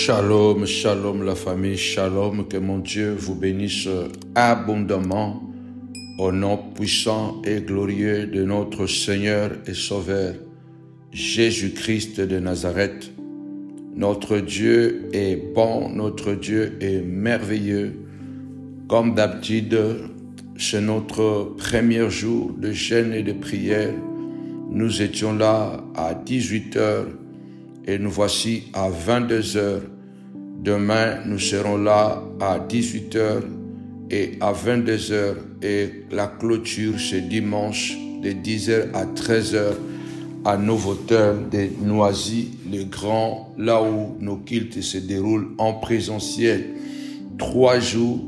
Shalom, shalom la famille, shalom, que mon Dieu vous bénisse abondamment au nom puissant et glorieux de notre Seigneur et Sauveur, Jésus-Christ de Nazareth. Notre Dieu est bon, notre Dieu est merveilleux. Comme d'habitude, c'est notre premier jour de jeûne et de prière. Nous étions là à 18h et nous voici à 22h. Demain, nous serons là à 18h et à 22h. Et la clôture, c'est dimanche de 10h à 13h à Novotel de Noisy-le-Grand, là où nos cultes se déroulent en présentiel. 3 jours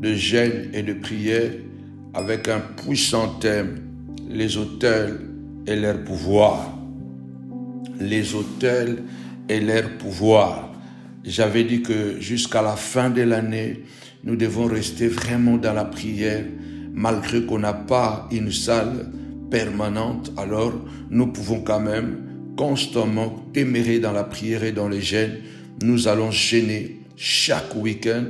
de jeûne et de prière avec un puissant thème, les autels et leur pouvoir. Les autels et leur pouvoir. J'avais dit que jusqu'à la fin de l'année, nous devons rester vraiment dans la prière, malgré qu'on n'a pas une salle permanente. Alors, nous pouvons quand même constamment demeurer dans la prière et dans les jeûnes. Nous allons jeûner chaque week-end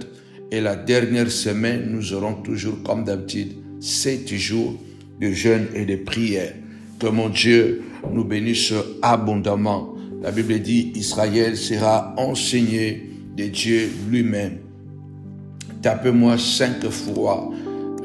et la dernière semaine, nous aurons toujours, comme d'habitude, 7 jours de jeûne et de prière. Que mon Dieu nous bénisse abondamment. La Bible dit, Israël sera enseigné de Dieu lui-même. Tapez-moi 5 fois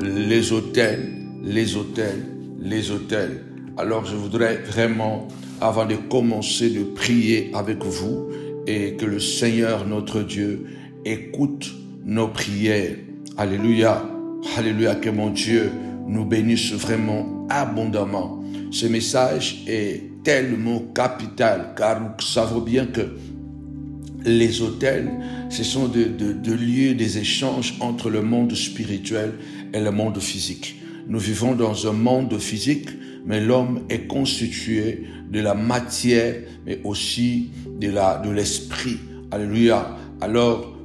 les autels, les autels, les autels. Alors je voudrais vraiment, avant de commencer, de prier avec vous et que le Seigneur notre Dieu écoute nos prières. Alléluia, alléluia, que mon Dieu nous bénisse vraiment abondamment. Ce message est tellement capital car nous savons bien que les autels, ce sont de lieux des échanges entre le monde spirituel et le monde physique. Nous vivons dans un monde physique, mais l'homme est constitué de la matière, mais aussi de l'esprit. Alléluia. Alors,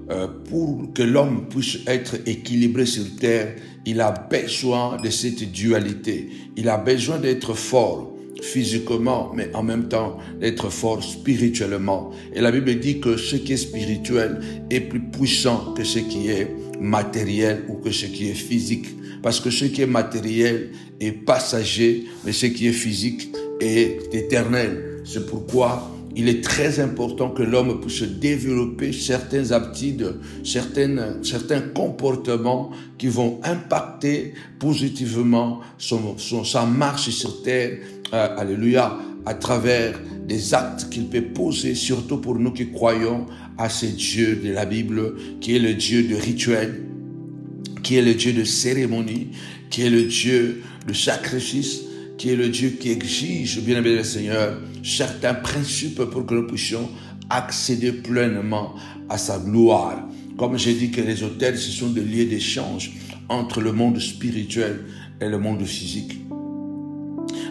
pour que l'homme puisse être équilibré sur terre, il a besoin de cette dualité. Il a besoin d'être fort physiquement, mais en même temps d'être fort spirituellement. Et la Bible dit que ce qui est spirituel est plus puissant que ce qui est matériel ou que ce qui est physique. Parce que ce qui est matériel est passager, mais ce qui est physique est éternel. C'est pourquoi il est très important que l'homme puisse développer certaines aptitudes, certains comportements qui vont impacter positivement sa marche sur terre, alléluia, à travers des actes qu'il peut poser, surtout pour nous qui croyons à ce Dieu de la Bible, qui est le Dieu de rituel, qui est le Dieu de cérémonie, qui est le Dieu de sacrifice, qui est le Dieu qui exige, bien aimé le Seigneur, certains principes pour que nous puissions accéder pleinement à sa gloire. Comme j'ai dit que les autels, ce sont des lieux d'échange entre le monde spirituel et le monde physique.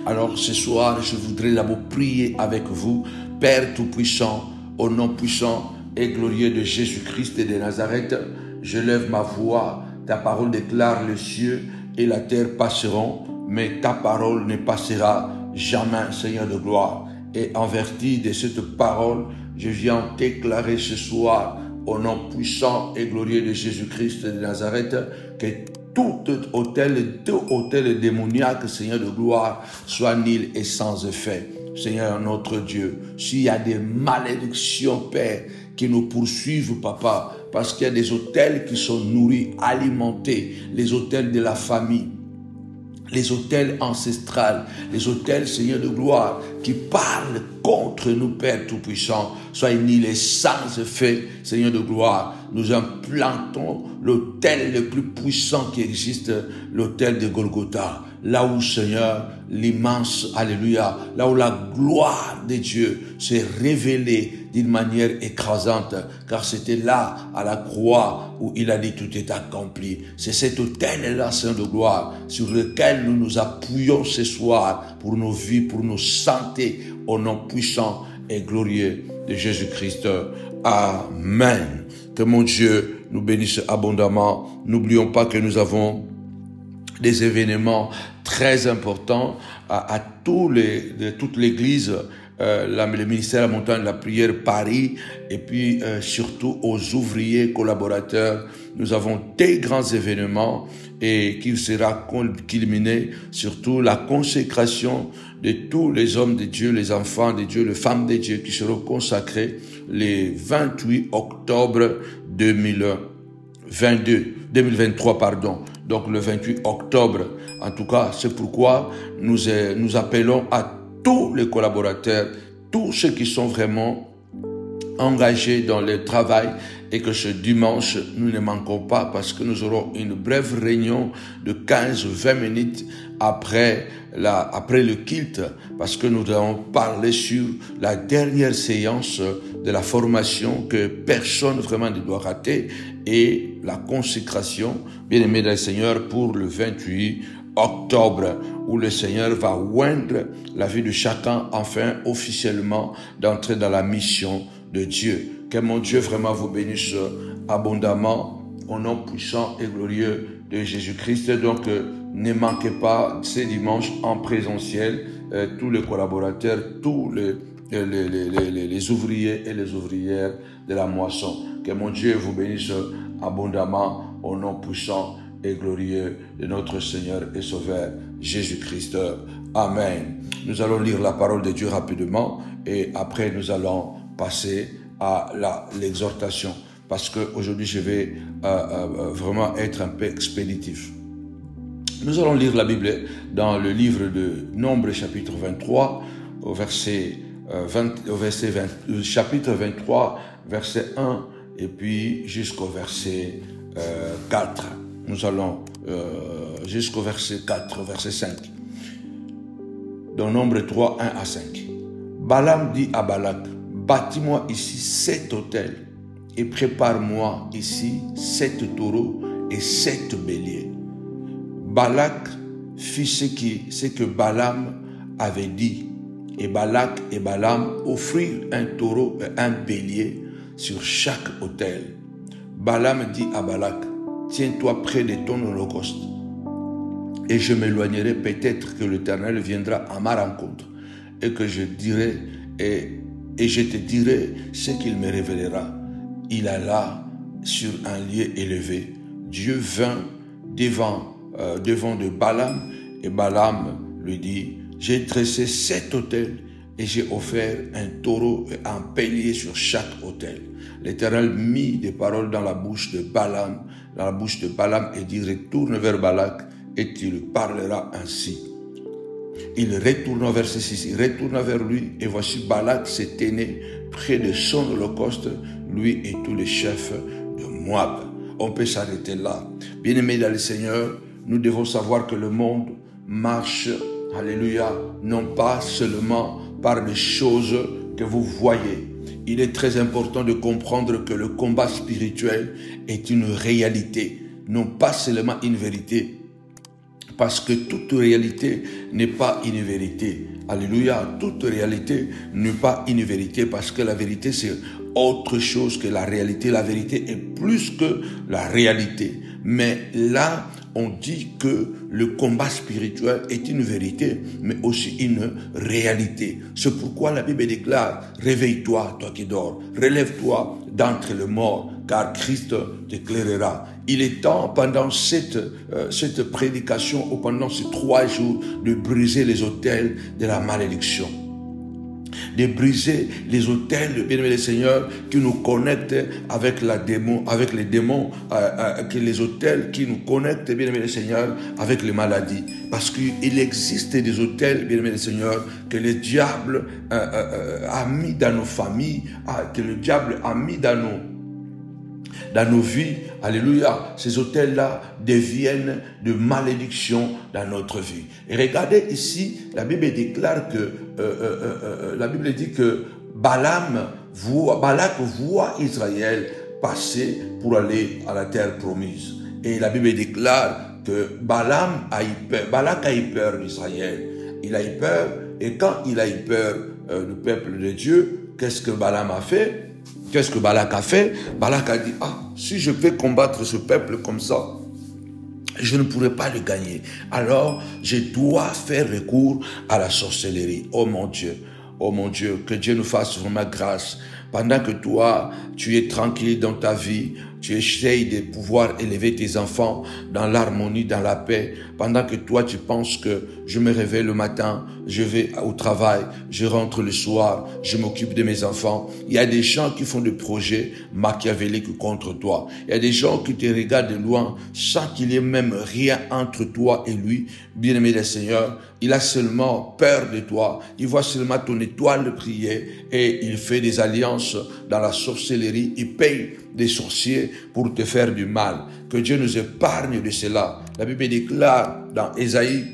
Alors ce soir, je voudrais d'abord prier avec vous, Père Tout-Puissant, au nom puissant et glorieux de Jésus-Christ et de Nazareth. Je lève ma voix, ta parole déclare les cieux et la terre passeront, mais ta parole ne passera jamais, Seigneur de gloire. Et en vertu de cette parole, je viens déclarer ce soir, au nom puissant et glorieux de Jésus-Christ de Nazareth, que tout autel démoniaque, Seigneur de gloire, soit nul et sans effet. Seigneur notre Dieu, s'il y a des malédictions, Père, qui nous poursuivent, Papa, parce qu'il y a des autels qui sont nourris, alimentés, les autels de la famille, les autels ancestrales, les autels, Seigneur de gloire, qui parlent contre nous, Père Tout-Puissant, sois nul et sans effet, Seigneur de gloire. Nous implantons l'autel le plus puissant qui existe, l'autel de Golgotha. Là où, Seigneur, l'immense, alléluia, là où la gloire de Dieu s'est révélée d'une manière écrasante, car c'était là, à la croix, où il a dit tout est accompli. C'est cet autel-là, Seigneur de gloire, sur lequel nous nous appuyons ce soir pour nos vies, pour nos santé, au nom puissant et glorieux de Jésus-Christ. Amen. Que mon Dieu nous bénisse abondamment. N'oublions pas que nous avons des événements très importants à toute l'Église le ministère de la montagne de la prière Paris, et puis surtout aux ouvriers collaborateurs. Nous avons des grands événements et qui sera culminé surtout la consécration de tous les hommes de Dieu, les enfants de Dieu, les femmes de Dieu qui seront consacrés le 28 octobre 2023, pardon. Donc le 28 octobre. En tout cas, c'est pourquoi nous appelons à tous les collaborateurs, tous ceux qui sont vraiment engagés dans le travail, et que ce dimanche, nous ne manquons pas parce que nous aurons une brève réunion de 15-20 minutes après le culte, parce que nous allons parler sur la dernière séance de la formation que personne vraiment ne doit rater, et la consécration, bien aimé dans le Seigneur, pour le 28 octobre, où le Seigneur va oindre la vie de chacun, enfin officiellement d'entrer dans la mission de Dieu. Que mon Dieu vraiment vous bénisse abondamment au nom puissant et glorieux de Jésus-Christ. Donc, ne manquez pas ces dimanches en présentiel, tous les collaborateurs, tous les ouvriers et les ouvrières de la moisson. Que mon Dieu vous bénisse abondamment au nom puissant et glorieux de notre Seigneur et Sauveur Jésus-Christ. Amen. Nous allons lire la parole de Dieu rapidement et après nous allons passer à l'exhortation, parce qu'aujourd'hui je vais vraiment être un peu expéditif. Nous allons lire la Bible dans le livre de Nombre chapitre 23 au chapitre 23 verset 1 et puis jusqu'au verset 4. Nous allons jusqu'au verset 4, verset 5. Dans Nombre 3, 1 à 5. Balaam dit à Balak: bâtis-moi ici 7 autels et prépare-moi ici 7 taureaux et 7 béliers. Balak fit ce que Balaam avait dit, et Balak et Balaam offrirent un taureau et un bélier sur chaque autel. Balaam dit à Balak: tiens-toi près de ton holocauste, et je m'éloignerai, peut-être que l'Éternel viendra à ma rencontre, et que je dirai et je te dirai ce qu'il me révélera. Il alla sur un lieu élevé. Dieu vint devant de Balaam, et Balaam lui dit: j'ai dressé 7 autels et j'ai offert un taureau et un bélier sur chaque autel. L'Éternel mit des paroles dans la bouche de Balaam, et dit: retourne vers Balak et tu lui parleras ainsi. Il retourna, verset 6, il retourna vers lui, et voici Balak se tenait près de son holocauste, lui et tous les chefs de Moab. On peut s'arrêter là. Bien-aimés dans le Seigneur, nous devons savoir que le monde marche, alléluia, non pas seulement par les choses que vous voyez. Il est très important de comprendre que le combat spirituel est une réalité, non pas seulement une vérité. Parce que toute réalité n'est pas une vérité. Alléluia. Toute réalité n'est pas une vérité, parce que la vérité c'est autre chose que la réalité. La vérité est plus que la réalité. Mais là, on dit que le combat spirituel est une vérité, mais aussi une réalité. C'est pourquoi la Bible déclare: réveille-toi, toi qui dors, relève-toi d'entre les morts, car Christ t'éclairera. Il est temps, pendant cette prédication, ou pendant ces 3 jours, de briser les autels de la malédiction. De briser les autels, bien aimé le Seigneur, qui nous connectent avec les démons, que les autels qui nous connectent, bien aimé le Seigneur, avec les maladies. Parce qu'il existe des autels, bien aimé le Seigneur, que le diable a mis dans nos familles, que le diable a mis dans nos vies. Alléluia. Ces autels-là deviennent de malédiction dans notre vie. Et regardez ici, la Bible déclare que, la Bible dit que Balak voit Israël passer pour aller à la terre promise. Et la Bible déclare que Balak a eu peur d'Israël. Il a eu peur, et quand il a eu peur du peuple de Dieu, qu'est-ce que Balaam a fait? Qu'est-ce que Balak a fait? Balak a dit: si je vais combattre ce peuple comme ça, je ne pourrai pas le gagner. Alors, je dois faire recours à la sorcellerie. Oh mon Dieu. Oh mon Dieu, que Dieu nous fasse vraiment grâce. Pendant que toi, tu es tranquille dans ta vie, tu essayes de pouvoir élever tes enfants dans l'harmonie, dans la paix. Pendant que toi, tu penses que je me réveille le matin, je vais au travail, je rentre le soir, je m'occupe de mes enfants. Il y a des gens qui font des projets machiavéliques contre toi. Il y a des gens qui te regardent de loin sans qu'il y ait même rien entre toi et lui. Bien-aimé des Seigneurs, il a seulement peur de toi. Il voit seulement ton étoile briller et il fait des alliances dans la sorcellerie. Il paye des sorciers pour te faire du mal. Que Dieu nous épargne de cela. La Bible déclare dans Ésaïe,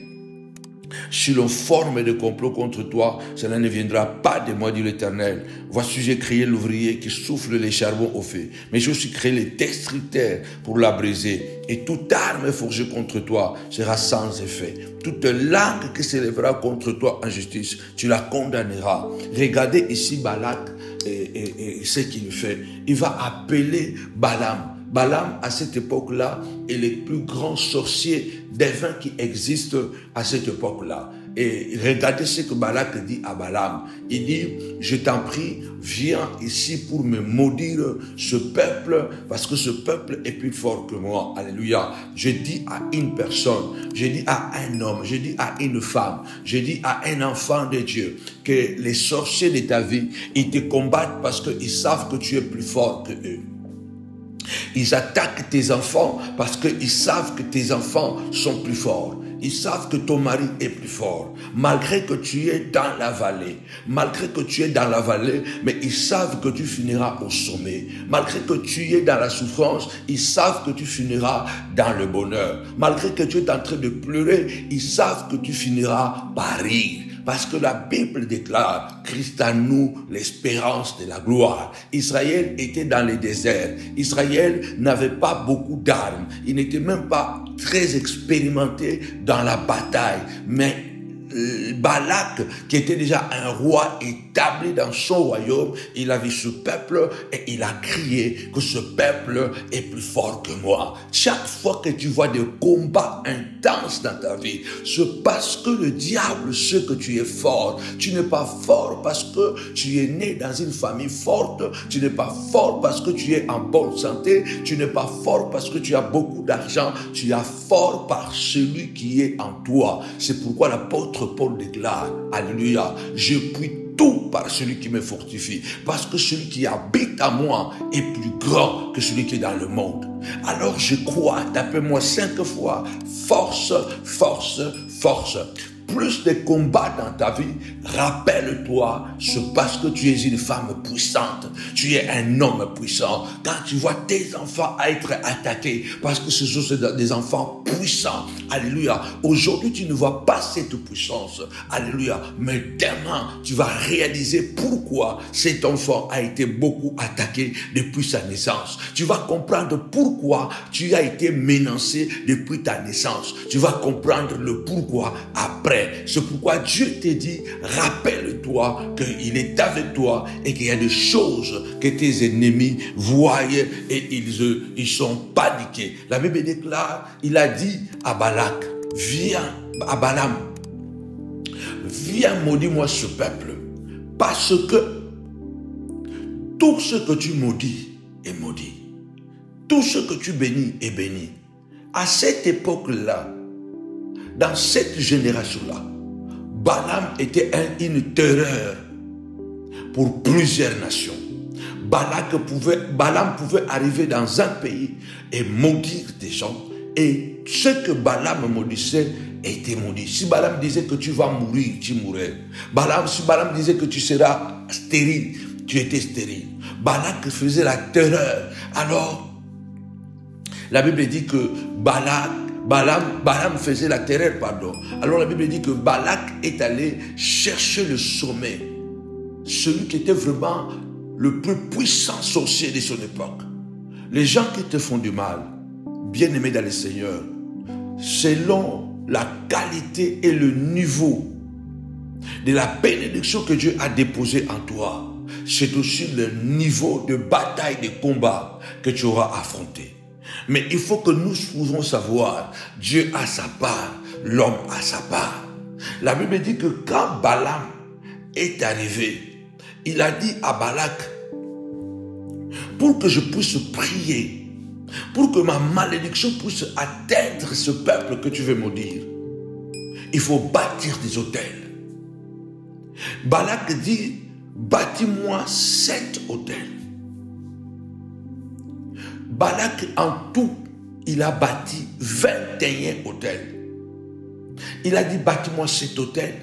si l'on forme des complots contre toi, cela ne viendra pas de moi, dit l'Éternel. Voici, j'ai créé l'ouvrier qui souffle les charbons au feu. Mais j'ai aussi créé les destructeurs pour la briser. Et toute arme forgée contre toi sera sans effet. Toute langue qui s'élèvera contre toi en justice, tu la condamneras. Regardez ici Balak et ce qu'il fait. Il va appeler Balaam. Balaam, à cette époque-là, est le plus grand sorcier devin qui existe à cette époque-là. Et regardez ce que Balak dit à Balaam. Il dit, je t'en prie, viens ici pour me maudire ce peuple, parce que ce peuple est plus fort que moi. Alléluia. Je dis à une personne, je dis à un homme, je dis à une femme, je dis à un enfant de Dieu, que les sorciers de ta vie, ils te combattent parce qu'ils savent que tu es plus fort que eux. Ils attaquent tes enfants parce qu'ils savent que tes enfants sont plus forts. Ils savent que ton mari est plus fort. Malgré que tu es dans la vallée. Malgré que tu es dans la vallée, mais ils savent que tu finiras au sommet. Malgré que tu es dans la souffrance, ils savent que tu finiras dans le bonheur. Malgré que tu es en train de pleurer, ils savent que tu finiras par rire. Parce que la Bible déclare, Christ en nous, l'espérance de la gloire. Israël était dans le désert. Israël n'avait pas beaucoup d'armes. Il n'était même pas très expérimenté dans la bataille. Mais Balak, qui était déjà un roi établi dans son royaume, il a vu ce peuple et il a crié que ce peuple est plus fort que moi. Chaque fois que tu vois des combats intenses dans ta vie, c'est parce que le diable sait que tu es fort. Tu n'es pas fort parce que tu es né dans une famille forte. Tu n'es pas fort parce que tu es en bonne santé. Tu n'es pas fort parce que tu as beaucoup d'argent. Tu es fort par celui qui est en toi. C'est pourquoi l'apôtre Paul déclare, alléluia, je puis tout par celui qui me fortifie, parce que celui qui habite à moi est plus grand que celui qui est dans le monde. Alors je crois, tapez-moi 5 fois, force, force, force. Plus de combats dans ta vie, rappelle-toi, c'est parce que tu es une femme puissante, tu es un homme puissant. Quand tu vois tes enfants être attaqués, parce que ce sont des enfants puissants, alléluia. Aujourd'hui, tu ne vois pas cette puissance, alléluia. Mais demain, tu vas réaliser pourquoi cet enfant a été beaucoup attaqué depuis sa naissance. Tu vas comprendre pourquoi tu as été menacé depuis ta naissance. Tu vas comprendre le pourquoi après. C'est pourquoi Dieu te dit, rappelle-toi qu'il est avec toi et qu'il y a des choses que tes ennemis voient et ils sont paniqués. La Bible déclare, il a dit à Balak, viens, à Balaam, viens maudis-moi ce peuple, parce que tout ce que tu maudis est maudit. Tout ce que tu bénis est béni. À cette époque-là, dans cette génération-là, Balaam était une terreur pour plusieurs nations. Balaam pouvait arriver dans un pays et maudire des gens. Et ce que Balaam maudissait était maudit. Si Balaam disait que tu vas mourir, tu mourrais. Si Balaam disait que tu seras stérile, tu étais stérile. Balak faisait la terreur. Alors, la Bible dit que Balaam faisait la terreur, pardon. Alors la Bible dit que Balak est allé chercher le sommet. Celui qui était vraiment le plus puissant sorcier de son époque. Les gens qui te font du mal, bien-aimés dans le Seigneur, selon la qualité et le niveau de la bénédiction que Dieu a déposée en toi, c'est aussi le niveau de bataille, de combat que tu auras affronté. Mais il faut que nous pouvons savoir, Dieu a sa part, l'homme a sa part. La Bible dit que quand Balaam est arrivé, il a dit à Balak, pour que je puisse prier, pour que ma malédiction puisse atteindre ce peuple que tu veux maudire, il faut bâtir des autels. Balak dit, bâtis-moi 7 autels. Balak en tout, il a bâti 21 autels. Il a dit, bâtis-moi 7 autels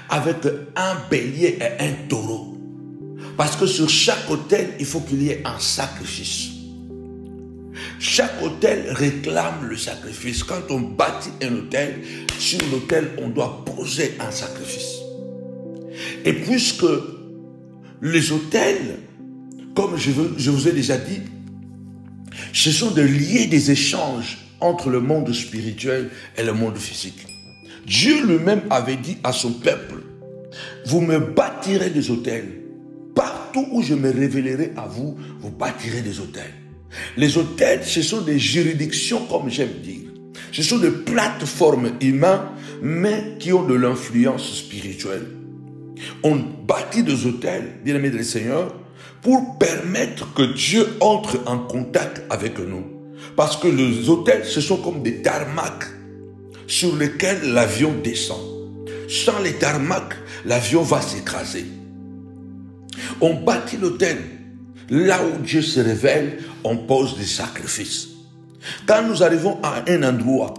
avec un bélier et un taureau. Parce que sur chaque autel, il faut qu'il y ait un sacrifice. Chaque autel réclame le sacrifice. Quand on bâtit un autel, sur l'autel, on doit poser un sacrifice. Et puisque les autels, comme je vous ai déjà dit, ce sont de lier des échanges entre le monde spirituel et le monde physique. Dieu lui-même avait dit à son peuple, vous me bâtirez des autels. Partout où je me révélerai à vous, vous bâtirez des autels. Les autels, ce sont des juridictions, comme j'aime dire. Ce sont des plateformes humaines, mais qui ont de l'influence spirituelle. On bâtit des autels, bien-aimés du Seigneur, pour permettre que Dieu entre en contact avec nous. Parce que les autels, ce sont comme des tarmacs sur lesquels l'avion descend. Sans les tarmacs, l'avion va s'écraser. On bâtit l'autel. Là où Dieu se révèle, on pose des sacrifices. Quand nous arrivons à un endroit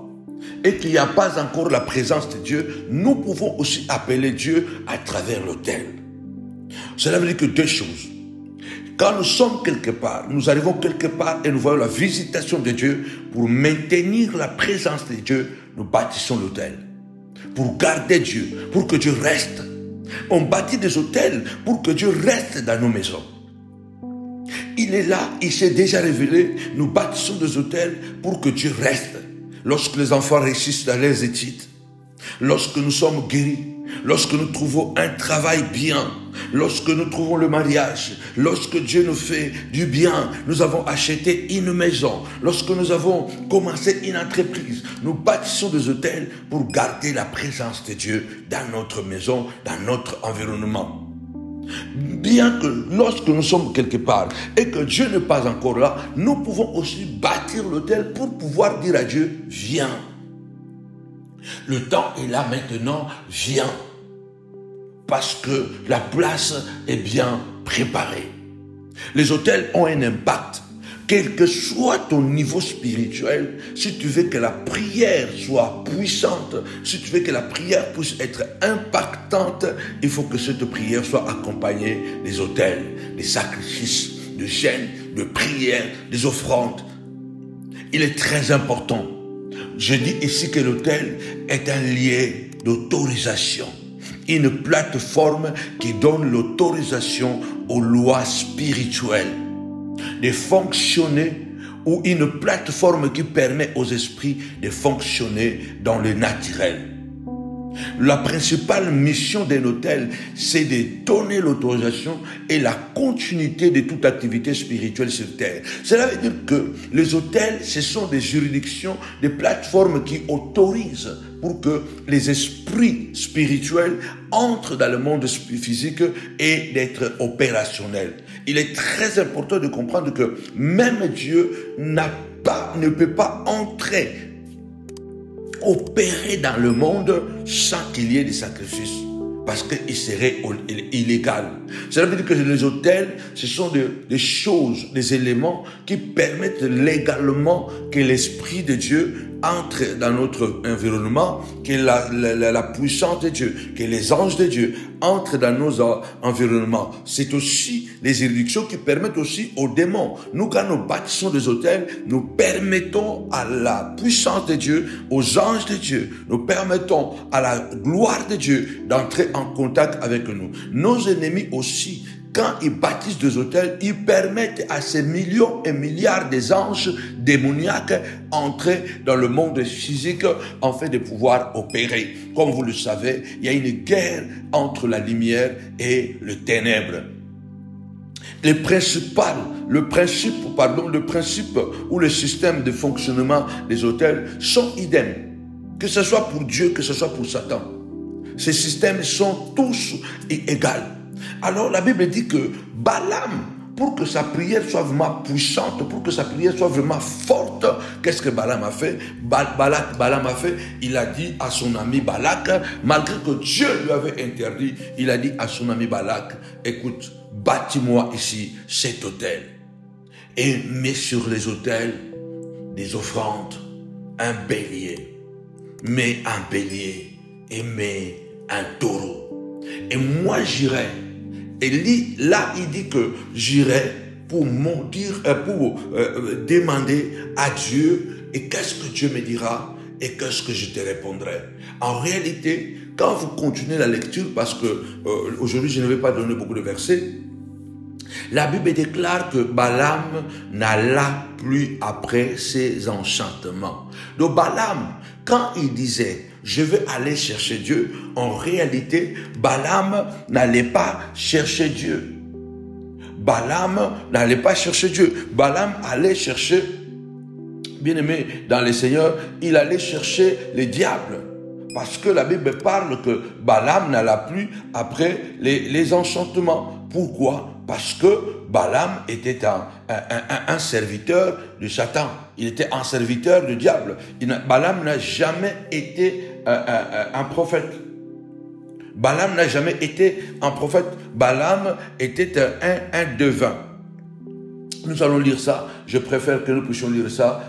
et qu'il n'y a pas encore la présence de Dieu, nous pouvons aussi appeler Dieu à travers l'autel. Cela veut dire que 2 choses. Quand nous sommes quelque part, nous arrivons quelque part et nous voyons la visitation de Dieu, pour maintenir la présence de Dieu, nous bâtissons l'autel. Pour garder Dieu, pour que Dieu reste. On bâtit des autels pour que Dieu reste dans nos maisons. Il est là, il s'est déjà révélé. Nous bâtissons des autels pour que Dieu reste. Lorsque les enfants réussissent dans leurs études, lorsque nous sommes guéris, lorsque nous trouvons un travail bien, lorsque nous trouvons le mariage, lorsque Dieu nous fait du bien, nous avons acheté une maison, lorsque nous avons commencé une entreprise, nous bâtissons des autels pour garder la présence de Dieu dans notre maison, dans notre environnement. Bien que lorsque nous sommes quelque part et que Dieu n'est pas encore là, nous pouvons aussi bâtir l'autel pour pouvoir dire à Dieu, viens. Le temps est là maintenant, viens. Parce que la place est bien préparée. Les autels ont un impact. Quel que soit ton niveau spirituel, si tu veux que la prière soit puissante, si tu veux que la prière puisse être impactante, il faut que cette prière soit accompagnée des autels, des sacrifices, de jeûnes, de prières, des offrandes. Il est très important. Je dis ici que l'autel est un lieu d'autorisation. Une plateforme qui donne l'autorisation aux lois spirituelles de fonctionner, ou une plateforme qui permet aux esprits de fonctionner dans le naturel. La principale mission d'un autel, c'est de donner l'autorisation et la continuité de toute activité spirituelle sur terre. Cela veut dire que les autels, ce sont des juridictions, des plateformes qui autorisent pour que les esprits spirituels entrent dans le monde physique et d'être opérationnels. Il est très important de comprendre que même Dieu ne peut pas entrer, opérer dans le monde sans qu'il y ait des sacrifices, parce qu'il serait illégal. Cela veut dire que les autels, ce sont des choses, des éléments qui permettent légalement que l'Esprit de Dieu entre dans notre environnement, que la puissance de Dieu, que les anges de Dieu entrent dans nos environnements. C'est aussi les juridictions qui permettent aussi aux démons. Nous, quand nous bâtissons des autels, nous permettons à la puissance de Dieu, aux anges de Dieu, nous permettons à la gloire de Dieu d'entrer en contact avec nous. Nos ennemis aussi, quand ils bâtissent des autels, ils permettent à ces millions et milliards d'anges démoniaques entrer dans le monde physique afin de pouvoir opérer. Comme vous le savez, il y a une guerre entre la lumière et le ténèbre. Le principe ou le système de fonctionnement des autels sont idem. Que ce soit pour Dieu, que ce soit pour Satan. Ces systèmes sont tous égaux. Alors la Bible dit que Balaam, pour que sa prière soit vraiment puissante, pour que sa prière soit vraiment forte, qu'est-ce que Balaam a fait? Balaam a fait, il a dit à son ami Balak, malgré que Dieu lui avait interdit, il a dit à son ami Balak, écoute, bâtis-moi ici cet autel et mets sur les autels des offrandes, un bélier, mets un bélier et mets un taureau. Et moi j'irai. Et là, il dit que j'irai pour demander à Dieu, et qu'est-ce que Dieu me dira, et qu'est-ce que je te répondrai. En réalité, quand vous continuez la lecture, parce que aujourd'hui je ne vais pas donner beaucoup de versets, la Bible déclare que Balaam n'alla plus après ses enchantements. Donc Balaam, quand il disait « je vais aller chercher Dieu », en réalité, Balaam n'allait pas chercher Dieu. Balaam n'allait pas chercher Dieu. Balaam allait chercher, bien-aimé dans le Seigneur, il allait chercher les diables. Parce que la Bible parle que Balaam n'alla plus après les enchantements. Pourquoi? Parce que Balaam était un serviteur de Satan. Il était un serviteur du diable. Balaam n'a jamais été un prophète. Balaam n'a jamais été un prophète. Balaam était un devin. Nous allons lire ça. Je préfère que nous puissions lire ça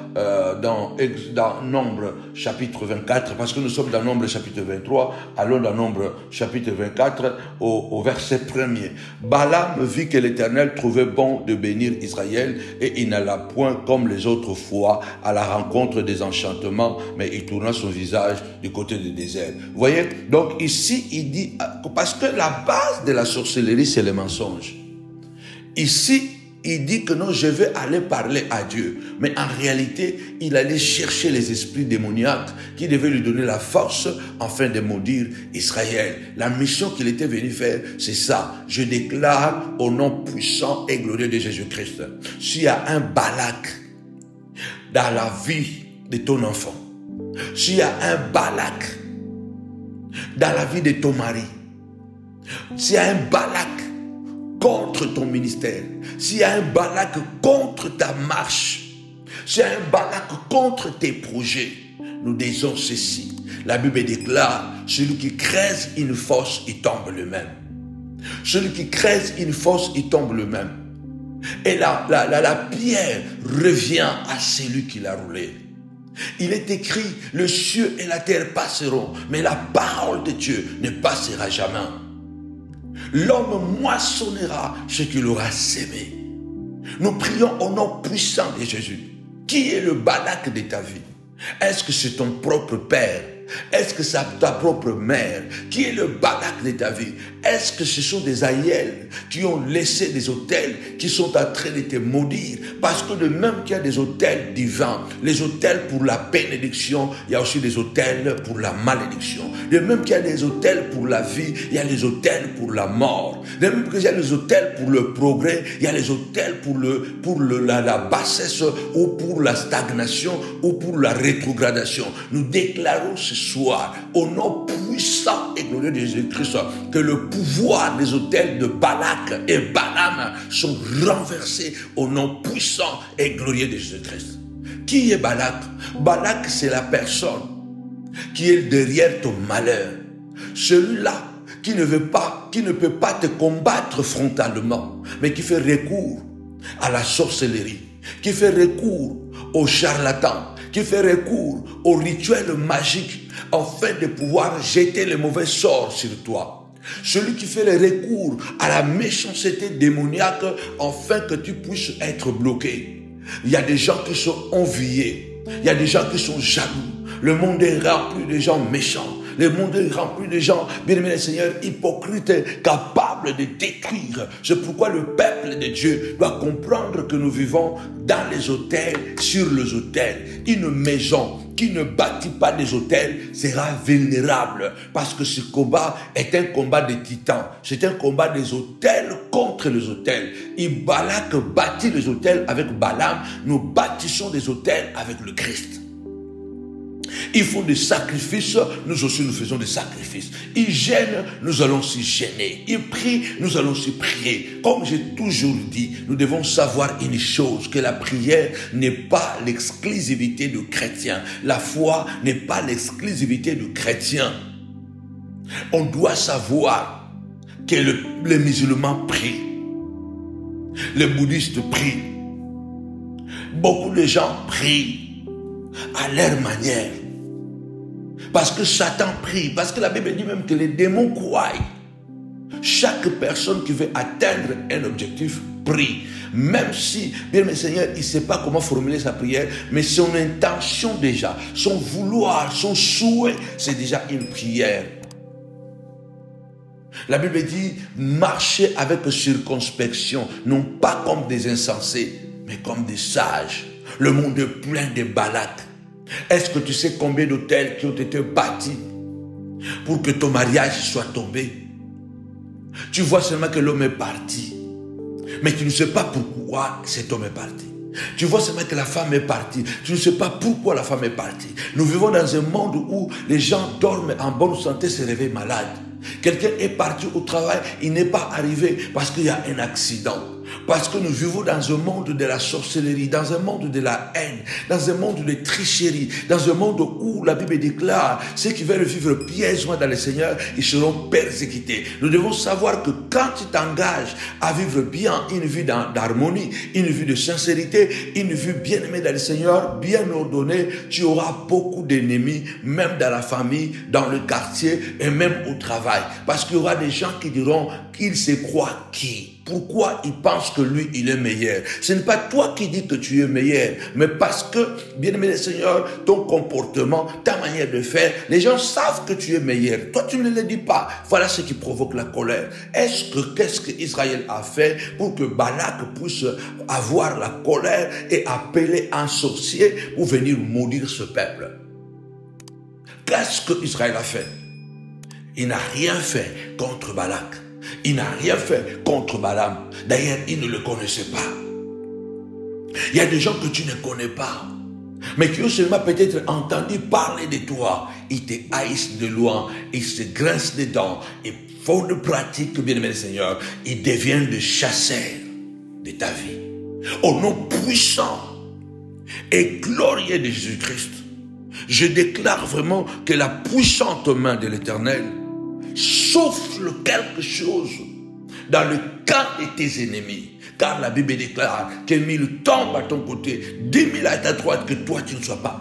dans Nombre chapitre 24, parce que nous sommes dans Nombre chapitre 23. Allons dans Nombre chapitre 24 au verset 1er. Balaam vit que l'Éternel trouvait bon de bénir Israël, et il n'alla point comme les autres fois à la rencontre des enchantements, mais il tourna son visage du côté du désert. Vous voyez? Donc ici, il dit, parce que la base de la sorcellerie, c'est le mensonge. Ici, il dit que non, je vais aller parler à Dieu. Mais en réalité, il allait chercher les esprits démoniaques qui devaient lui donner la force afin de maudire Israël. La mission qu'il était venu faire, c'est ça. Je déclare au nom puissant et glorieux de Jésus-Christ. S'il y a un Balak dans la vie de ton enfant, s'il y a un Balak dans la vie de ton mari, s'il y a un Balak contre ton ministère, s'il y a un Balak contre ta marche, s'il y a un Balak contre tes projets, nous disons ceci. La Bible déclare, celui qui creuse une fosse, il tombe le même. Celui qui creuse une fosse, il tombe le même. Et la pierre revient à celui qui l'a roulé. Il est écrit, le ciel et la terre passeront, mais la parole de Dieu ne passera jamais. L'homme moissonnera ce qu'il aura sémé. Nous prions au nom puissant de Jésus. Qui est le Balak de ta vie? Est-ce que c'est ton propre père? Est-ce que c'est ta propre mère? Qui est le Balak de ta vie? Est-ce que ce sont des aïeux qui ont laissé des autels qui sont en train de te maudire? Parce que de même qu'il y a des autels divins, les autels pour la bénédiction, il y a aussi des autels pour la malédiction. De même qu'il y a des autels pour la vie, il y a les autels pour la mort. De même qu'il y a les autels pour le progrès, il y a les autels pour la bassesse, ou pour la stagnation, ou pour la rétrogradation. Nous déclarons ce soir, au nom puissant et glorieux de Jésus-Christ, que le pouvoir des autels de Balak et Balaam sont renversés au nom puissant et glorieux de Jésus-Christ. Qui est Balak? Balak, c'est la personne qui est derrière ton malheur. Celui-là qui ne peut pas te combattre frontalement, mais qui fait recours à la sorcellerie, qui fait recours aux charlatans, qui fait recours aux rituels magiques afin de pouvoir jeter le mauvais sort sur toi. Celui qui fait le recours à la méchanceté démoniaque afin que tu puisses être bloqué. Il y a des gens qui sont enviés. Il y a des gens qui sont jaloux. Le monde est rempli de gens méchants. Le monde est rempli de gens, bien-aimés le Seigneur, hypocrites, capables de détruire. C'est pourquoi le peuple de Dieu doit comprendre que nous vivons dans les autels, sur les autels. Une maison qui ne bâtit pas des autels sera vulnérable, parce que ce combat est un combat de titans. C'est un combat des autels contre les autels. Et Balak bâtit les autels avec Balaam. Nous bâtissons des autels avec le Christ. Ils font des sacrifices, nous aussi nous faisons des sacrifices. Ils gênent, nous allons s'y gêner. Ils prient, nous allons s'y prier. Comme j'ai toujours dit, nous devons savoir une chose, que la prière n'est pas l'exclusivité de chrétiens. La foi n'est pas l'exclusivité de chrétiens. On doit savoir que les musulmans prient, les bouddhistes prient, beaucoup de gens prient à leur manière. Parce que Satan prie, parce que la Bible dit même que les démons croient. Chaque personne qui veut atteindre un objectif prie. Même si, bien le Seigneur, il ne sait pas comment formuler sa prière, mais son intention déjà, son vouloir, son souhait, c'est déjà une prière. La Bible dit, marchez avec circonspection, non pas comme des insensés, mais comme des sages. Le monde est plein de Balak. Est-ce que tu sais combien d'hôtels qui ont été bâtis pour que ton mariage soit tombé? Tu vois seulement que l'homme est parti, mais tu ne sais pas pourquoi cet homme est parti. Tu vois seulement que la femme est partie, tu ne sais pas pourquoi la femme est partie. Nous vivons dans un monde où les gens dorment en bonne santé, se réveillent malades. Quelqu'un est parti au travail, il n'est pas arrivé parce qu'il y a un accident. Parce que nous vivons dans un monde de la sorcellerie, dans un monde de la haine, dans un monde de tricherie, dans un monde où la Bible déclare ceux qui veulent vivre piègement dans le Seigneur, ils seront persécutés. Nous devons savoir que quand tu t'engages à vivre bien une vie d'harmonie, une vie de sincérité, une vie bien aimée dans le Seigneur, bien ordonnée, tu auras beaucoup d'ennemis, même dans la famille, dans le quartier et même au travail. Parce qu'il y aura des gens qui diront qu'ils se croient qui? Pourquoi il pense que lui, il est meilleur? Ce n'est pas toi qui dis que tu es meilleur, mais parce que, bien-aimé le Seigneur, ton comportement, ta manière de faire, les gens savent que tu es meilleur. Toi, tu ne le dis pas. Voilà ce qui provoque la colère. Qu'est-ce qu'Israël a fait pour que Balak puisse avoir la colère et appeler un sorcier pour venir maudire ce peuple? Qu'est-ce qu'Israël a fait? Il n'a rien fait contre Balak. Il n'a rien fait contre Balaam. D'ailleurs, il ne le connaissait pas. Il y a des gens que tu ne connais pas, mais qui ont seulement peut-être entendu parler de toi. Ils te haïssent de loin, ils se grincent des dents, ils font de pratiques, bien-aimé le Seigneur. Ils deviennent des chasseurs de ta vie. Au nom puissant et glorieux de Jésus-Christ, je déclare vraiment que la puissante main de l'Éternel souffle quelque chose dans le camp de tes ennemis. Car la Bible déclare que 1000 tombent à ton côté, 10 000 à ta droite, que toi tu ne sois pas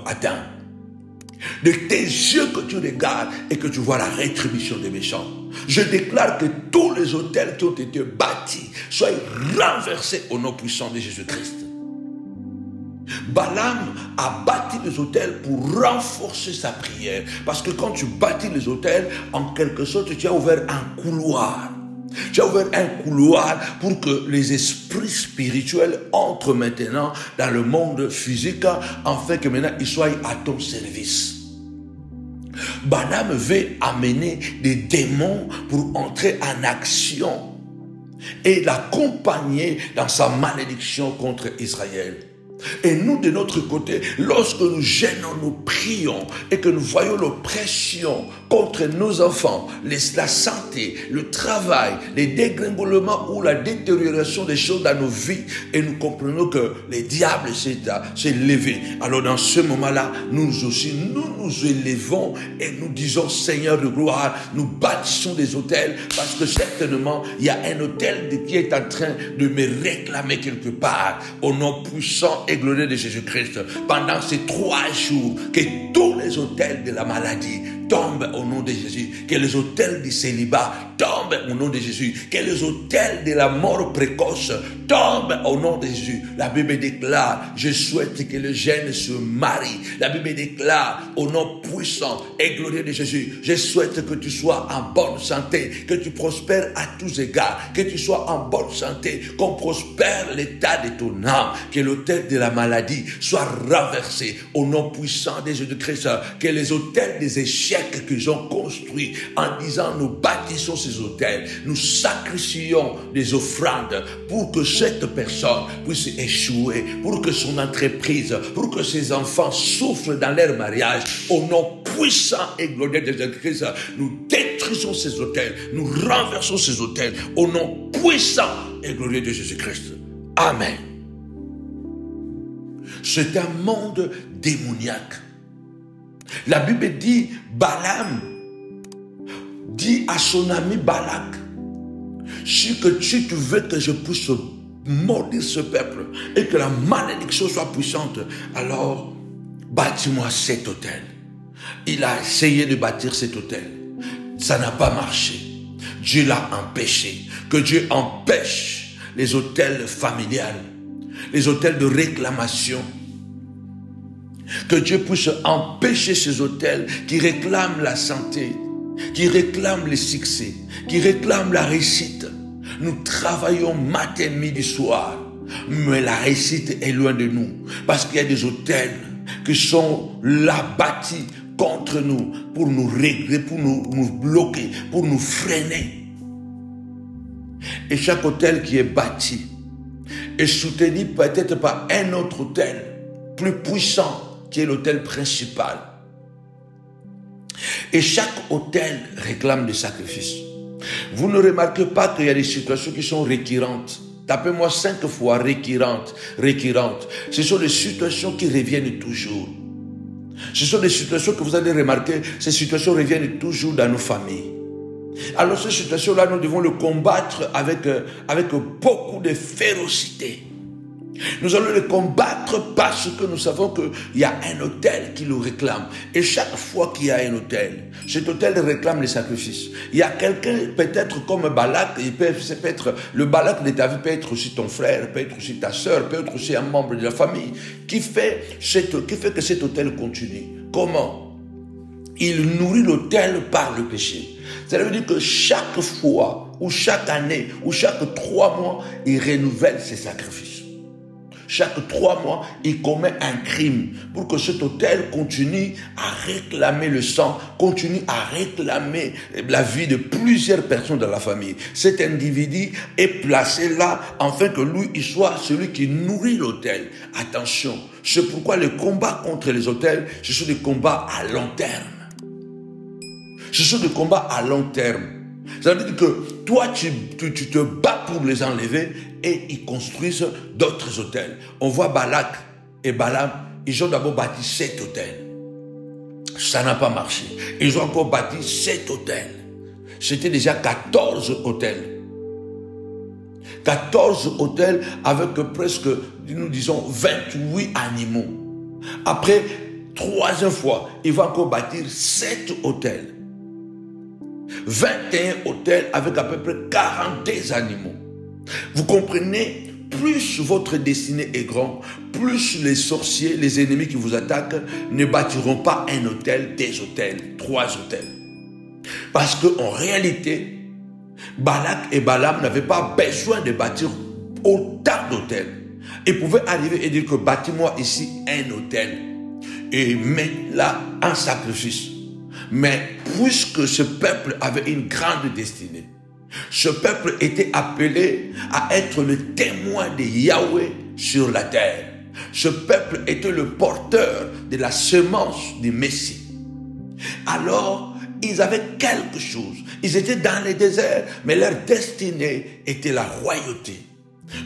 atteint. De tes yeux que tu regardes et que tu vois la rétribution des méchants. Je déclare que tous les autels qui ont été bâtis soient renversés au nom puissant de Jésus-Christ. Balaam a bâti les autels pour renforcer sa prière. Parce que quand tu bâtis les autels, en quelque sorte, tu as ouvert un couloir. Tu as ouvert un couloir pour que les esprits spirituels entrent maintenant dans le monde physique, afin que maintenant ils soient à ton service. Balaam veut amener des démons pour entrer en action et l'accompagner dans sa malédiction contre Israël. Et nous, de notre côté, lorsque nous gênons, nous prions et que nous voyons l'oppression contre nos enfants, la santé, le travail, les dégringolements ou la détérioration des choses dans nos vies, et nous comprenons que le diable s'est levé. Alors dans ce moment-là, nous aussi, nous élevons et nous disons, Seigneur de gloire, nous bâtissons des autels, parce que certainement, il y a un autel qui est en train de me réclamer quelque part, au nom puissant et glorieux de Jésus-Christ. Pendant ces 3 jours, que tous les autels de la maladie tombent au nom de Jésus, que les autels du célibat tombent au nom de Jésus, que les autels de la mort précoce tombent au nom de Jésus. La Bible déclare, je souhaite que le jeune se marie. La Bible déclare, au nom puissant et glorieux de Jésus, je souhaite que tu sois en bonne santé, que tu prospères à tous égards, que tu sois en bonne santé, qu'on prospère l'état de ton âme, que l'autel de la maladie soit renversé au nom puissant de Jésus-Christ, que les autels des échecs qu'ils ont construits en disant nous bâtissons ces autels, nous sacrifions des offrandes pour que cette personne puisse échouer, pour que son entreprise, pour que ses enfants souffrent dans leur mariage, au nom puissant et glorieux de Jésus-Christ, nous détruisons ces autels, nous renversons ces autels, au nom puissant et glorieux de Jésus-Christ. Amen. C'est un monde démoniaque. La Bible dit, Balaam dit à son ami Balak, si que tu veux que je puisse maudire ce peuple et que la malédiction soit puissante, alors bâtis-moi cet autel. Il a essayé de bâtir cet autel. Ça n'a pas marché. Dieu l'a empêché. Que Dieu empêche les autels familiales, les autels de réclamation. Que Dieu puisse empêcher ces autels qui réclament la santé, qui réclament le succès, qui réclament la réussite. Nous travaillons matin, midi, soir, mais la réussite est loin de nous, parce qu'il y a des autels qui sont là bâtis contre nous, pour nous régler, pour nous bloquer, pour nous freiner. Et chaque autel qui est bâti est soutenu peut-être par un autre autel plus puissant, qui est l'autel principal. Et chaque autel réclame des sacrifices. Vous ne remarquez pas qu'il y a des situations qui sont récurrentes. Tapez-moi 5 fois récurrentes. Ce sont des situations qui reviennent toujours. Ce sont des situations que vous allez remarquer, ces situations reviennent toujours dans nos familles. Alors ces situations-là, nous devons le combattre avec beaucoup de férocité. Nous allons le combattre parce que nous savons qu'il y a un autel qui le réclame. Et chaque fois qu'il y a un autel, cet autel réclame les sacrifices. Il y a quelqu'un, peut-être comme Balak, le Balak de ta vie peut être aussi ton frère, peut être aussi ta soeur, peut être aussi un membre de la famille, qui fait que cet autel continue. Comment? Il nourrit l'autel par le péché. Ça veut dire que chaque fois, ou chaque année, ou chaque 3 mois, il renouvelle ses sacrifices. Chaque 3 mois, il commet un crime pour que cet autel continue à réclamer le sang, continue à réclamer la vie de plusieurs personnes dans la famille. Cet individu est placé là afin que lui, il soit celui qui nourrit l'autel. Attention, c'est pourquoi les combats contre les autels, ce sont des combats à long terme. Ce sont des combats à long terme. Ça veut dire que toi, tu te bats pour les enlever et ils construisent d'autres autels. On voit Balak et Balaam, ils ont d'abord bâti 7 autels. Ça n'a pas marché. Ils ont encore bâti 7 autels. C'était déjà 14 autels. 14 autels avec presque, nous disons, 28 animaux. Après, 3e fois, ils vont encore bâtir 7 autels. 21 autels avec à peu près 42 animaux. Vous comprenez, plus votre destinée est grande, plus les sorciers, les ennemis qui vous attaquent ne bâtiront pas un hôtel, des hôtels, 3 hôtels. Parce qu'en réalité, Balak et Balaam n'avaient pas besoin de bâtir autant d'hôtels. Ils pouvaient arriver et dire que bâtis-moi ici un hôtel et mets là un sacrifice. Mais puisque ce peuple avait une grande destinée, ce peuple était appelé à être le témoin de Yahweh sur la terre. Ce peuple était le porteur de la semence du Messie. Alors, ils avaient quelque chose. Ils étaient dans le désert, mais leur destinée était la royauté.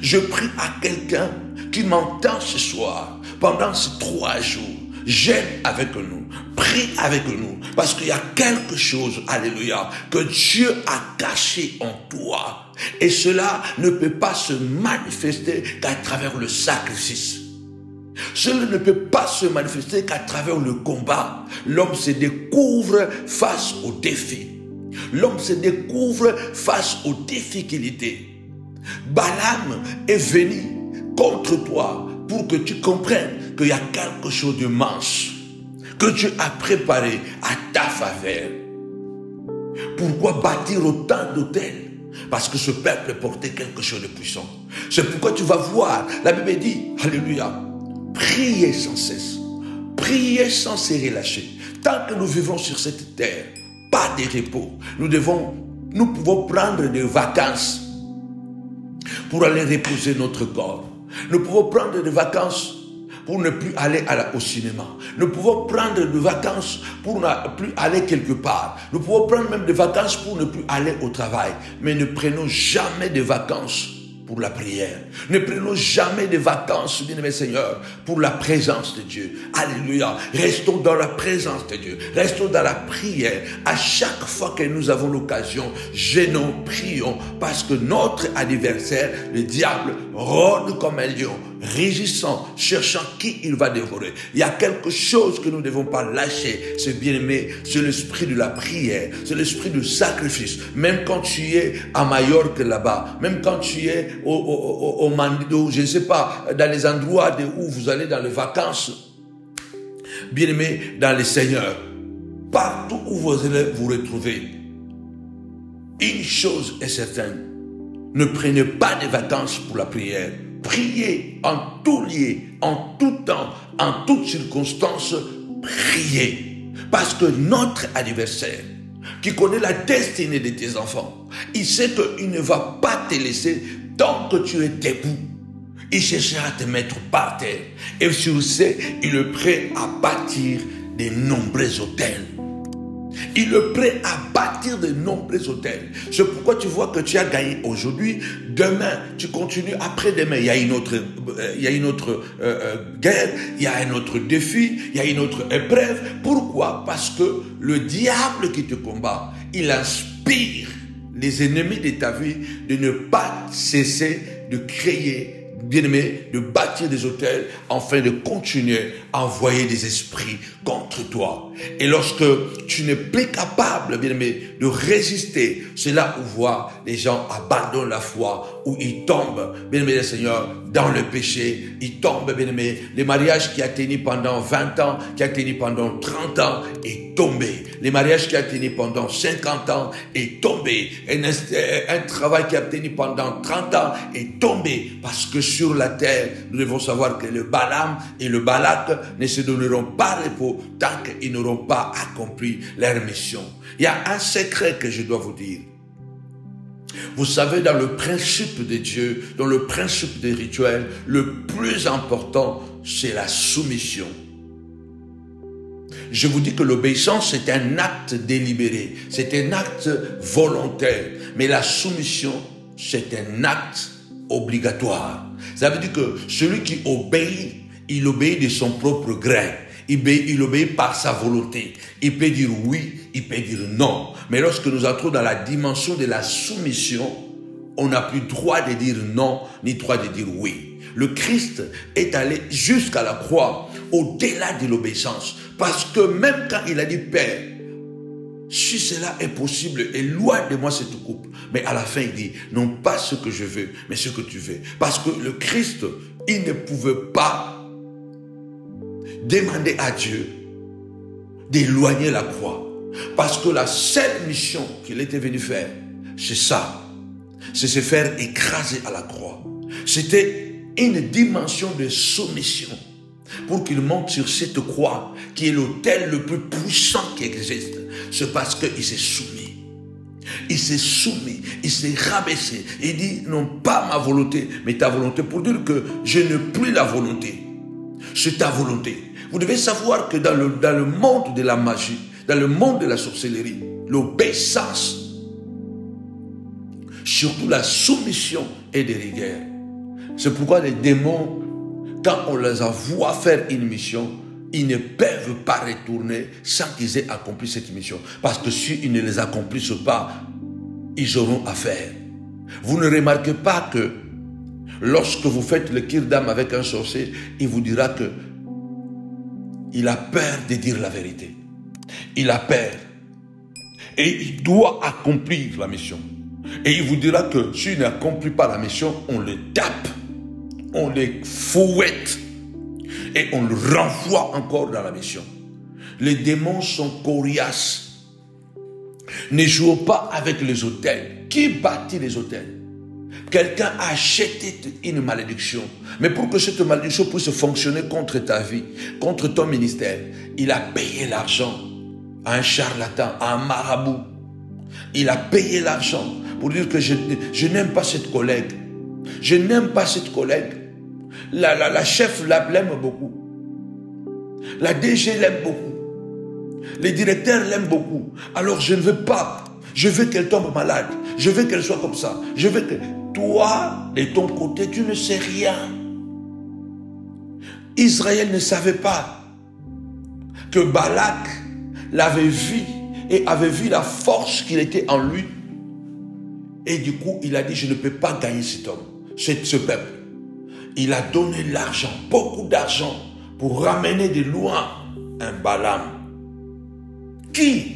Je prie à quelqu'un qui m'entend ce soir, pendant ces 3 jours, gêne avec nous, prie avec nous, parce qu'il y a quelque chose, alléluia, que Dieu a caché en toi. Et cela ne peut pas se manifester qu'à travers le sacrifice. Cela ne peut pas se manifester qu'à travers le combat. L'homme se découvre face aux défis. L'homme se découvre face aux difficultés. Balaam est venu contre toi pour que tu comprennes qu'il y a quelque chose de mince que Dieu a préparé à ta faveur. Pourquoi bâtir autant d'autels? Parce que ce peuple portait quelque chose de puissant. C'est pourquoi tu vas voir, la Bible dit, alléluia, priez sans cesse, priez sans se relâcher. Tant que nous vivons sur cette terre, pas de repos. Nous pouvons prendre des vacances pour aller reposer notre corps. Nous pouvons prendre des vacances pour ne plus aller au cinéma. Nous pouvons prendre des vacances pour ne plus aller quelque part. Nous pouvons prendre même des vacances pour ne plus aller au travail. Mais ne prenons jamais de vacances pour la prière. Ne prenons jamais de vacances, bien-aimé Seigneur, pour la présence de Dieu. Alléluia. Restons dans la présence de Dieu. Restons dans la prière. À chaque fois que nous avons l'occasion, gênons, prions, parce que notre adversaire, le diable, rôde comme un lion, rugissant, cherchant qui il va dévorer. Il y a quelque chose que nous ne devons pas lâcher. C'est bien-aimé, c'est l'esprit de la prière, c'est l'esprit du sacrifice. Même quand tu es à Majorque là-bas, même quand tu es au Mandido, je ne sais pas, dans les endroits où vous allez dans les vacances, bien-aimé dans le Seigneur, partout où vous allez vous retrouver, une chose est certaine, ne prenez pas de vacances pour la prière. Priez en tout lieu, en tout temps, en toutes circonstances, priez. Parce que notre adversaire, qui connaît la destinée de tes enfants, il sait qu'il ne va pas te laisser tant que tu es debout. Il cherchera à te mettre par terre. Et sur ce, il est prêt à bâtir de nombreux autels. Il est prêt à bâtir de nombreux hôtels. C'est pourquoi tu vois que tu as gagné aujourd'hui. Demain, tu continues. Après-demain, il y a une autre guerre, il y a un autre défi, il y a une autre épreuve. Pourquoi? Parce que le diable qui te combat, il inspire les ennemis de ta vie de ne pas cesser de créer, bien-aimé, de bâtir des hôtels afin de continuer à envoyer des esprits contre toi. Et lorsque tu n'es plus capable, bien-aimé, de résister, c'est là où voit les gens abandonnent la foi, où ils tombent, bien-aimé le Seigneur, dans le péché. Ils tombent, bien-aimé. Les mariages qui a tenu pendant 20 ans, qui a tenu pendant 30 ans, est tombé. Les mariages qui a tenu pendant 50 ans est tombé. Un travail qui a tenu pendant 30 ans est tombé. Parce que sur la terre, nous devons savoir que le Balaam et le Balak ne se donneront pas repos tant qu'ils n'auront pas accompli leur mission. Il y a un secret que je dois vous dire. Vous savez, dans le principe de Dieu, dans le principe des rituels, le plus important, c'est la soumission. Je vous dis que l'obéissance, c'est un acte délibéré, c'est un acte volontaire. Mais la soumission, c'est un acte obligatoire. Ça veut dire que celui qui obéit, il obéit de son propre gré. Il obéit par sa volonté. Il peut dire oui, il peut dire non. Mais lorsque nous entrons dans la dimension de la soumission, on n'a plus droit de dire non, ni droit de dire oui. Le Christ est allé jusqu'à la croix, au-delà de l'obéissance. Parce que même quand il a dit, Père, si cela est possible, éloigne de moi cette coupe. Mais à la fin, il dit, non pas ce que je veux, mais ce que tu veux. Parce que le Christ, il ne pouvait pas demander à Dieu d'éloigner la croix. Parce que la seule mission qu'il était venu faire, c'est ça. C'est se faire écraser à la croix. C'était une dimension de soumission pour qu'il monte sur cette croix qui est l'autel le plus puissant qui existe. C'est parce qu'il s'est soumis. Il s'est soumis, il s'est rabaissé. Il dit, non pas ma volonté, mais ta volonté, pour dire que je n'ai plus la volonté. C'est ta volonté. Vous devez savoir que dans le monde de la magie, dans le monde de la sorcellerie, l'obéissance, surtout la soumission est de rigueur. C'est pourquoi les démons, quand on les envoie faire une mission, ils ne peuvent pas retourner sans qu'ils aient accompli cette mission. Parce que s'ils ne les accomplissent pas, ils auront à faire. Vous ne remarquez pas que lorsque vous faites le kirdam avec un sorcier, il vous dira que il a peur de dire la vérité. Il a peur. Et il doit accomplir la mission. Et il vous dira que s'il n'accomplit pas la mission, on le tape, on le fouette et on le renvoie encore dans la mission. Les démons sont coriaces. Ne jouons pas avec les autels. Qui bâtit les autels? Quelqu'un a acheté une malédiction. Mais pour que cette malédiction puisse fonctionner contre ta vie, contre ton ministère, il a payé l'argent à un charlatan, à un marabout. Il a payé l'argent pour dire que je n'aime pas cette collègue. Je n'aime pas cette collègue. La chef l'aime beaucoup. La DG l'aime beaucoup. Les directeurs l'aiment beaucoup. Alors je ne veux pas. Je veux qu'elle tombe malade. Je veux qu'elle soit comme ça. Je veux que... Toi, de ton côté, tu ne sais rien. Israël ne savait pas que Balak l'avait vu et avait vu la force qu'il était en lui. Et du coup, il a dit, je ne peux pas gagner cet homme, ce peuple. Il a donné l'argent, beaucoup d'argent, pour ramener de loin un Balaam. Qui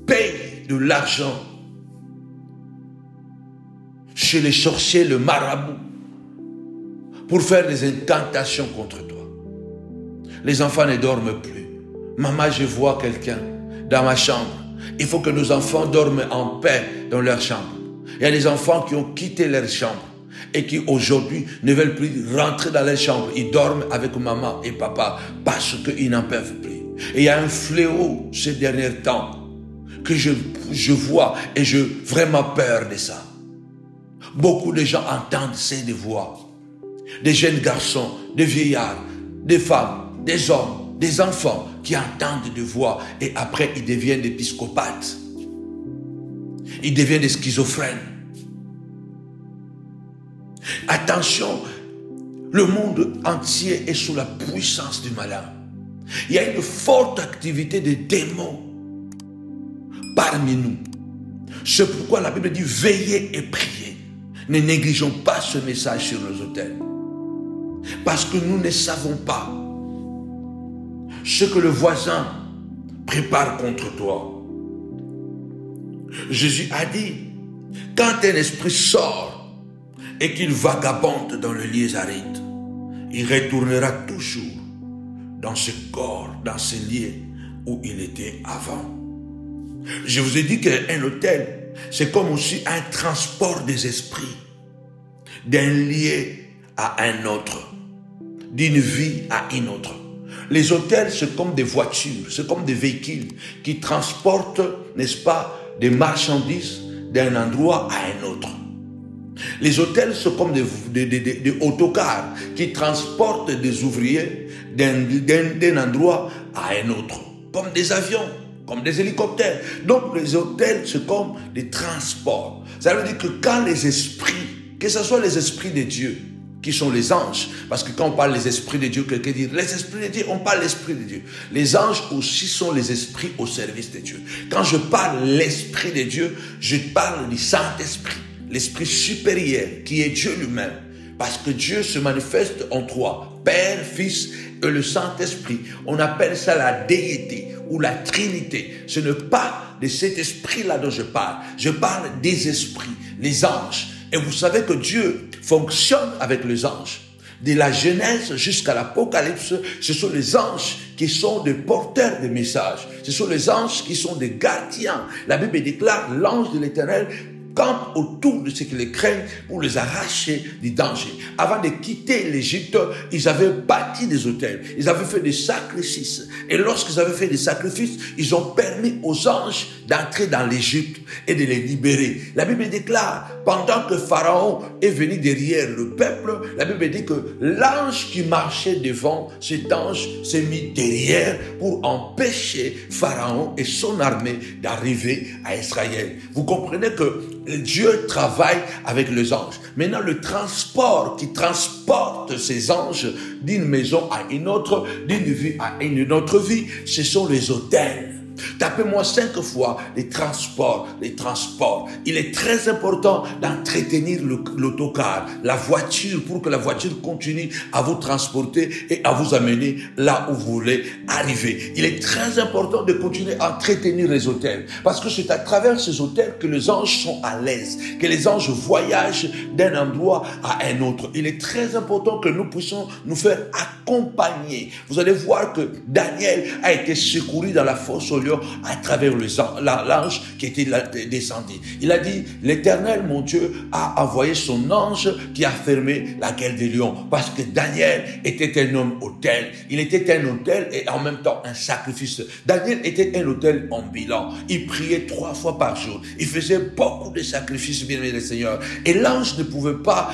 paye de l'argent chez les sorciers, le marabout, pour faire des incantations contre toi? Les enfants ne dorment plus. Maman, je vois quelqu'un dans ma chambre. Il faut que nos enfants dorment en paix dans leur chambre. Il y a des enfants qui ont quitté leur chambre et qui aujourd'hui ne veulent plus rentrer dans leur chambre. Ils dorment avec maman et papa parce qu'ils n'en peuvent plus. Et il y a un fléau ces derniers temps que je vois et j'ai vraiment peur de ça. Beaucoup de gens entendent ces voix. Des jeunes garçons, des vieillards, des femmes, des hommes, des enfants qui entendent des voix et après ils deviennent des psychopathes. Ils deviennent des schizophrènes. Attention, le monde entier est sous la puissance du malin. Il y a une forte activité des démons parmi nous. C'est pourquoi la Bible dit veillez et priez. Ne négligeons pas ce message sur nos autels. Parce que nous ne savons pas ce que le voisin prépare contre toi. Jésus a dit, quand un esprit sort et qu'il vagabonde dans les lieux arides, il retournera toujours dans ce corps, dans ce lieu où il était avant. Je vous ai dit qu'un hôtel, c'est comme aussi un transport des esprits, d'un lieu à un autre, d'une vie à une autre. Les hôtels, c'est comme des voitures, c'est comme des véhicules qui transportent, n'est-ce pas, des marchandises d'un endroit à un autre. Les hôtels sont comme des autocars qui transportent des ouvriers d'un endroit à un autre, comme des avions, comme des hélicoptères. Donc les hôtels, c'est comme des transports. Ça veut dire que quand les esprits, que ce soit les esprits de Dieu, qui sont les anges, parce que quand on parle des esprits de Dieu, quelqu'un dit les esprits de Dieu, on parle l'esprit de Dieu. Les anges aussi sont les esprits au service de Dieu. Quand je parle l'esprit de Dieu, je parle du Saint-Esprit, l'esprit supérieur qui est Dieu lui-même. Parce que Dieu se manifeste en trois, Père, Fils et le Saint-Esprit. On appelle ça la déité ou la Trinité. Ce n'est pas de cet esprit-là dont je parle. Je parle des esprits, les anges. Et vous savez que Dieu fonctionne avec les anges. De la Genèse jusqu'à l'Apocalypse, ce sont les anges qui sont des porteurs de messages. Ce sont les anges qui sont des gardiens. La Bible déclare l'ange de l'Éternel campe autour de ceux qui les craignent pour les arracher du danger. Avant de quitter l'Égypte, ils avaient bâti des autels, ils avaient fait des sacrifices. Et lorsqu'ils avaient fait des sacrifices, ils ont permis aux anges d'entrer dans l'Égypte et de les libérer. La Bible déclare, pendant que Pharaon est venu derrière le peuple, la Bible dit que l'ange qui marchait devant, cet ange s'est mis derrière pour empêcher Pharaon et son armée d'arriver à Israël. Vous comprenez que Dieu travaille avec les anges. Maintenant, le transport qui transporte ces anges d'une maison à une autre, d'une vie à une autre vie, ce sont les autels. Tapez-moi 5 fois les transports, les transports. Il est très important d'entretenir l'autocar, la voiture, pour que la voiture continue à vous transporter et à vous amener là où vous voulez arriver. Il est très important de continuer à entretenir les hôtels, parce que c'est à travers ces hôtels que les anges sont à l'aise, que les anges voyagent d'un endroit à un autre. Il est très important que nous puissions nous faire accompagner. Vous allez voir que Daniel a été secouru dans la fosse aux lions. lion à travers l'ange qui était descendu. Il a dit, l'Éternel, mon Dieu, a envoyé son ange qui a fermé la gueule des lions. Parce que Daniel était un homme autel. Il était un autel et en même temps un sacrifice. Daniel était un autel ambulant. Il priait 3 fois par jour. Il faisait beaucoup de sacrifices, bien-aimés des Seigneurs. Et l'ange ne pouvait pas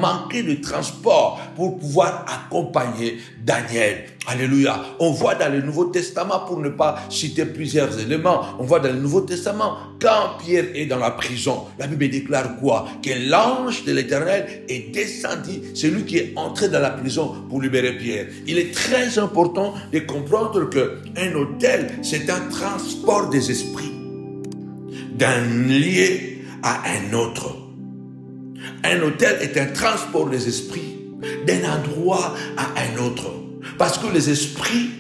manquer de transport pour pouvoir accompagner Daniel. Alléluia. On voit dans le Nouveau Testament, pour ne pas citer plusieurs éléments, on voit dans le Nouveau Testament, quand Pierre est dans la prison, la Bible déclare quoi? Que l'ange de l'Éternel est descendu, c'est lui qui est entré dans la prison pour libérer Pierre. Il est très important de comprendre qu'un autel, c'est un transport des esprits d'un lieu à un autre. Un autel est un transport des esprits d'un endroit à un autre. Parce que les esprits,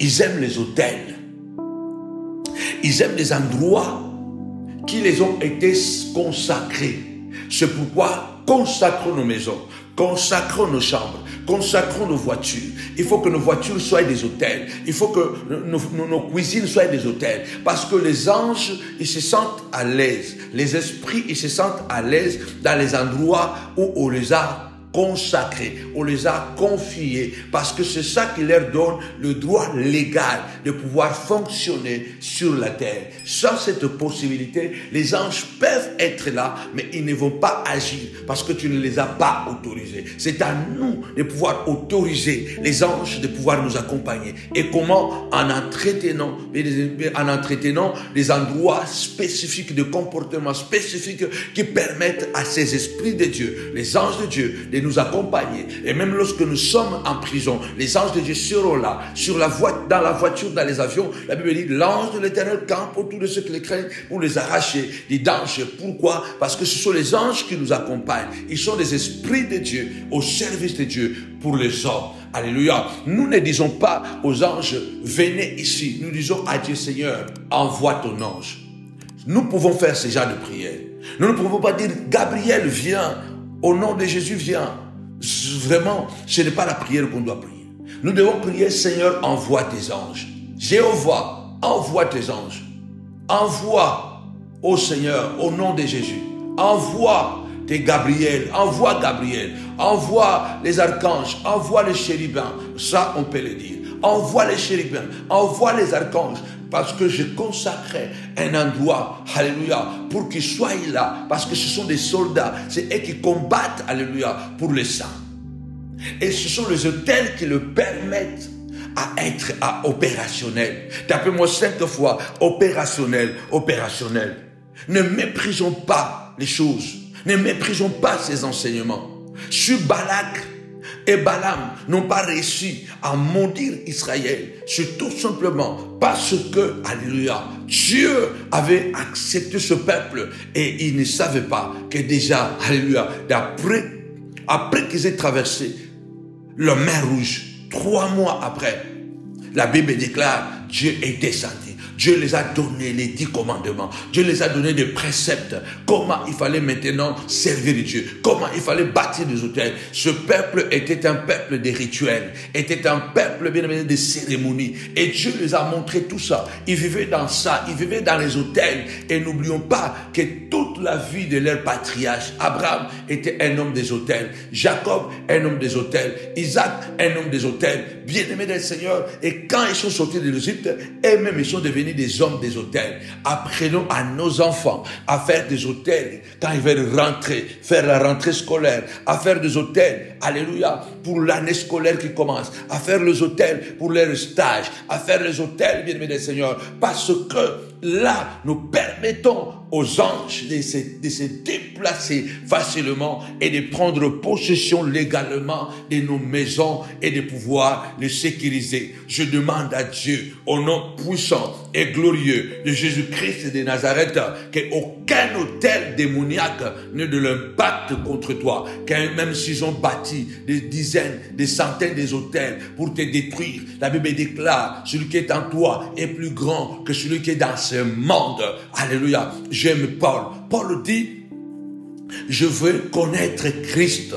ils aiment les autels. Ils aiment les endroits qui les ont été consacrés. C'est pourquoi consacrons nos maisons, consacrons nos chambres, consacrons nos voitures. Il faut que nos voitures soient des autels. Il faut que nos cuisines soient des autels. Parce que les anges, ils se sentent à l'aise. Les esprits, ils se sentent à l'aise dans les endroits où on les a consacrés, on les a confiés, parce que c'est ça qui leur donne le droit légal de pouvoir fonctionner sur la terre. Sans cette possibilité, les anges peuvent être là, mais ils ne vont pas agir, parce que tu ne les as pas autorisés. C'est à nous de pouvoir autoriser les anges de pouvoir nous accompagner. Et comment? En entretenant des endroits spécifiques, de comportements spécifiques qui permettent à ces esprits de Dieu, les anges de Dieu, de nous accompagner. Et même lorsque nous sommes en prison, les anges de Dieu seront là, dans la voiture, dans les avions. La Bible dit, l'ange de l'Éternel campe autour de ceux qui les craignent pour les arracher des dangers. Pourquoi? Parce que ce sont les anges qui nous accompagnent. Ils sont des esprits de Dieu, au service de Dieu pour les hommes. Alléluia. Nous ne disons pas aux anges, venez ici. Nous disons à Dieu, Seigneur, envoie ton ange. Nous pouvons faire ce genre de prière. Nous ne pouvons pas dire, Gabriel, viens. Au nom de Jésus, viens. Vraiment, ce n'est pas la prière qu'on doit prier. Nous devons prier, Seigneur, envoie tes anges. Jéhovah, envoie tes anges. Envoie, ô Seigneur, au nom de Jésus. Envoie tes Gabriel, envoie les archanges, envoie les chérubins. Ça, on peut le dire. Envoie les chérubins, envoie les archanges. Parce que je consacrais un endroit, alléluia, pour qu'ils soient là. Parce que ce sont des soldats, c'est eux qui combattent, alléluia, pour les saints. Et ce sont les autels qui le permettent à être opérationnel. Tapez-moi 5 fois, opérationnel, opérationnel. Ne méprisons pas les choses. Ne méprisons pas ces enseignements. Sur Balak et Balaam n'ont pas réussi à maudire Israël. C'est tout simplement parce que, alléluia, Dieu avait accepté ce peuple et ils ne savaient pas que déjà, alléluia, après qu'ils aient traversé la mer Rouge, 3 mois après, la Bible déclare, Dieu est descendu. Dieu les a donné les 10 commandements. Dieu les a donné des préceptes. Comment il fallait maintenant servir Dieu. Comment il fallait bâtir des autels. Ce peuple était un peuple de rituels. Était un peuple bien aimé de cérémonies. Et Dieu les a montré tout ça. Ils vivaient dans ça. Ils vivaient dans les autels. Et n'oublions pas que toute la vie de leur patriarche, Abraham était un homme des autels. Jacob, un homme des autels. Isaac, un homme des autels. Bien-aimés del Seigneur. Et quand ils sont sortis de l'Égypte, eux-mêmes ils sont devenus des hommes des autels. Apprenons à nos enfants à faire des autels quand ils veulent rentrer, faire la rentrée scolaire, à faire des autels, alléluia, pour l'année scolaire qui commence, à faire les autels pour leur stage, à faire les autels, bien-aimés des Seigneurs, parce que là, nous permettons aux anges de se déplacer facilement et de prendre possession légalement de nos maisons et de pouvoir les sécuriser. Je demande à Dieu, au nom puissant et glorieux de Jésus-Christ de Nazareth, qu'aucun autel démoniaque ne de l'impact contre toi, car même s'ils ont bâti des dizaines, des centaines d'autels pour te détruire, la Bible déclare, celui qui est en toi est plus grand que celui qui est dans ce monde. Alléluia. J'aime Paul. Paul dit, je veux connaître Christ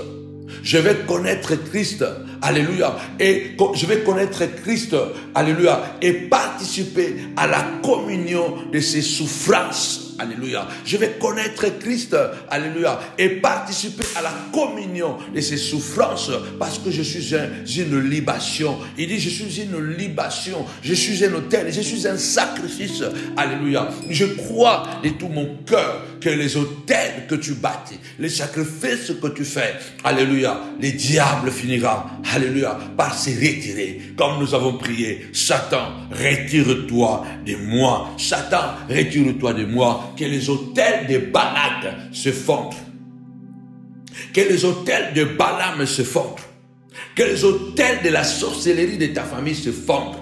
Je vais connaître Christ, alléluia, et je vais connaître Christ, alléluia, et participer à la communion de ses souffrances, alléluia. Je vais connaître Christ, alléluia, et participer à la communion de ses souffrances, parce que je suis une libation. Il dit, je suis une libation, je suis un autel, je suis un sacrifice, alléluia. Je crois de tout mon cœur que les autels que tu bâtis, les sacrifices que tu fais, alléluia, le diable finira, alléluia, par se retirer. Comme nous avons prié, Satan, retire-toi de moi. Satan, retire-toi de moi. Que les autels de Balak se fondent. Que les autels de Balaam se fondent. Que les autels de la sorcellerie de ta famille se fondent.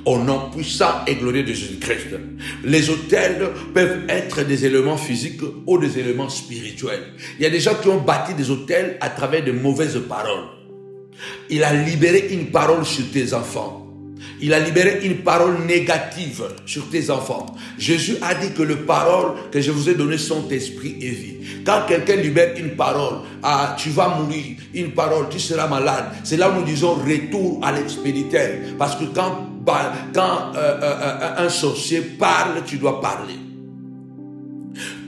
Au nom puissant et glorieux de Jésus-Christ. Les autels peuvent être des éléments physiques ou des éléments spirituels. Il y a des gens qui ont bâti des autels à travers de mauvaises paroles. Il a libéré une parole sur tes enfants. Il a libéré une parole négative sur tes enfants. Jésus a dit que les paroles que je vous ai données sont esprit et vie. Quand quelqu'un libère une parole, tu vas mourir, une parole, tu seras malade. C'est là où nous disons retour à l'expéditeur. Parce que quand un sorcier parle, tu dois parler.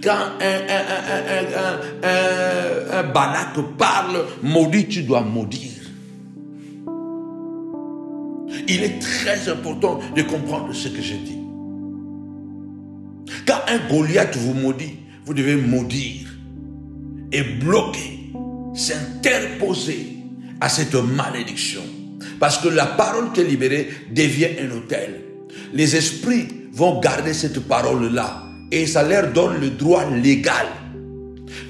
Quand un Balak parle, maudit, tu dois maudire. Il est très important de comprendre ce que je dis. Quand un Goliath vous maudit, vous devez maudire et bloquer, s'interposer à cette malédiction. Parce que la parole qui est libérée devient un autel. Les esprits vont garder cette parole-là et ça leur donne le droit légal.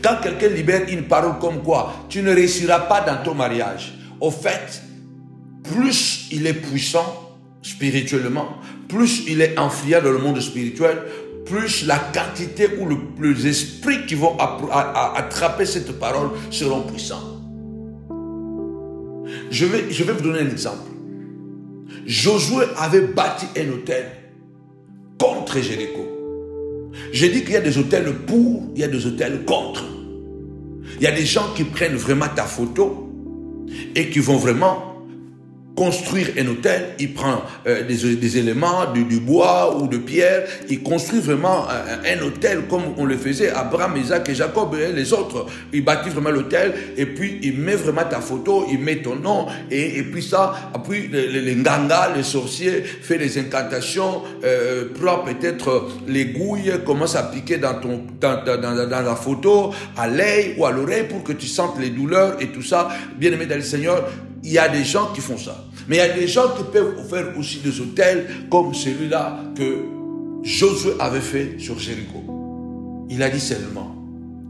Quand quelqu'un libère une parole comme quoi, tu ne réussiras pas dans ton mariage. Au fait, plus il est puissant spirituellement, plus il est influent dans le monde spirituel, plus la quantité ou les esprits qui vont attraper cette parole seront puissants. Je vais vous donner un exemple. Josué avait bâti un autel contre Jéricho. J'ai dit qu'il y a des autels pour, il y a des autels contre. Il y a des gens qui prennent vraiment ta photo et qui vont vraiment construire un autel. Il prend des éléments, du bois ou de pierre. Il construit vraiment un autel comme on le faisait Abraham, Isaac et Jacob et les autres. Il bâtit vraiment l'autel et puis il met vraiment ta photo, il met ton nom et puis ça, puis les nganga, les sorciers, fait des incantations, prend peut-être l'aiguille, commence à piquer dans la photo, à l'œil ou à l'oreille pour que tu sentes les douleurs et tout ça. Bien aimé dans le Seigneur, il y a des gens qui font ça. Mais il y a des gens qui peuvent faire aussi des autels comme celui-là que Josué avait fait sur Jéricho. Il a dit seulement,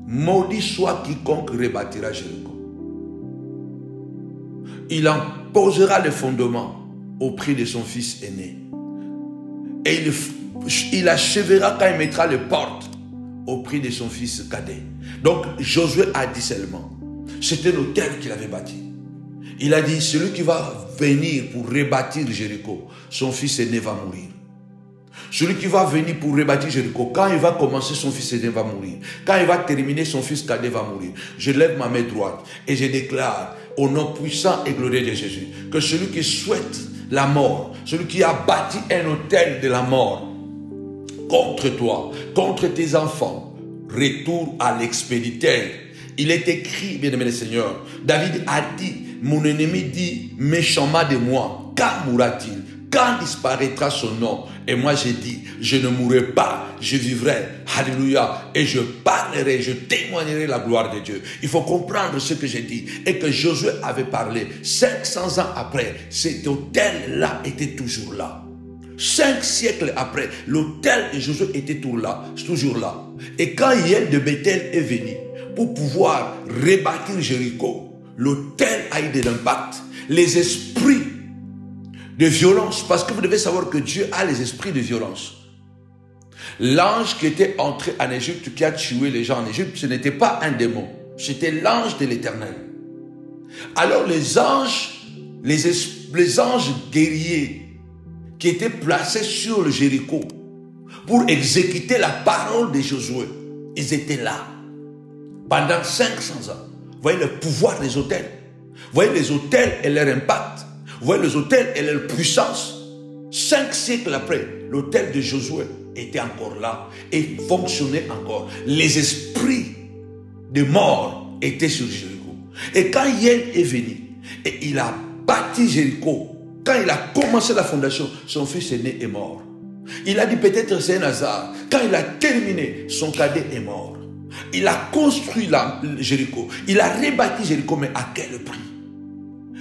maudit soit quiconque rebâtira Jéricho. Il en posera les fondements au prix de son fils aîné. Et il achèvera quand il mettra les portes au prix de son fils cadet. Donc Josué a dit seulement, c'était l'autel qu'il avait bâti. Il a dit, celui qui va venir pour rebâtir Jéricho, son fils aîné va mourir. Celui qui va venir pour rebâtir Jéricho, quand il va commencer, son fils aîné va mourir. Quand il va terminer, son fils cadet va mourir. Je lève ma main droite et je déclare, au nom puissant et glorieux de Jésus, que celui qui souhaite la mort, celui qui a bâti un autel de la mort, contre toi, contre tes enfants, retour à l'expéditeur. Il est écrit, bien-aimé le Seigneur, David a dit, mon ennemi dit méchamment de moi, quand mourra-t-il? Quand disparaîtra son nom? Et moi j'ai dit, je ne mourrai pas, je vivrai, alléluia, et je parlerai, je témoignerai la gloire de Dieu. Il faut comprendre ce que j'ai dit, et que Josué avait parlé, 500 ans après, cet autel-là était toujours là. 5 siècles après, l'autel de Josué était toujours là. Et quand Hiel de Bethel est venu, pour pouvoir rebâtir Jéricho, l'autel a eu de l'impact. Les esprits de violence, parce que vous devez savoir que Dieu a les esprits de violence. L'ange qui était entré en Égypte, qui a tué les gens en Égypte, ce n'était pas un démon, c'était l'ange de l'Éternel. Alors les anges guerriers qui étaient placés sur le Jéricho pour exécuter la parole de Josué, ils étaient là pendant 500 ans. Vous voyez le pouvoir des autels. Vous voyez les autels et leur impact. Vous voyez les autels et leur puissance. 5 siècles après, l'autel de Josué était encore là et fonctionnait encore. Les esprits de mort étaient sur Jéricho. Et quand Yel est venu et il a bâti Jéricho, quand il a commencé la fondation, son fils aîné est mort. Il a dit peut-être c'est un hasard. Quand il a terminé, son cadet est mort. Il a construit Jéricho. Il a rebâti Jéricho, mais à quel prix?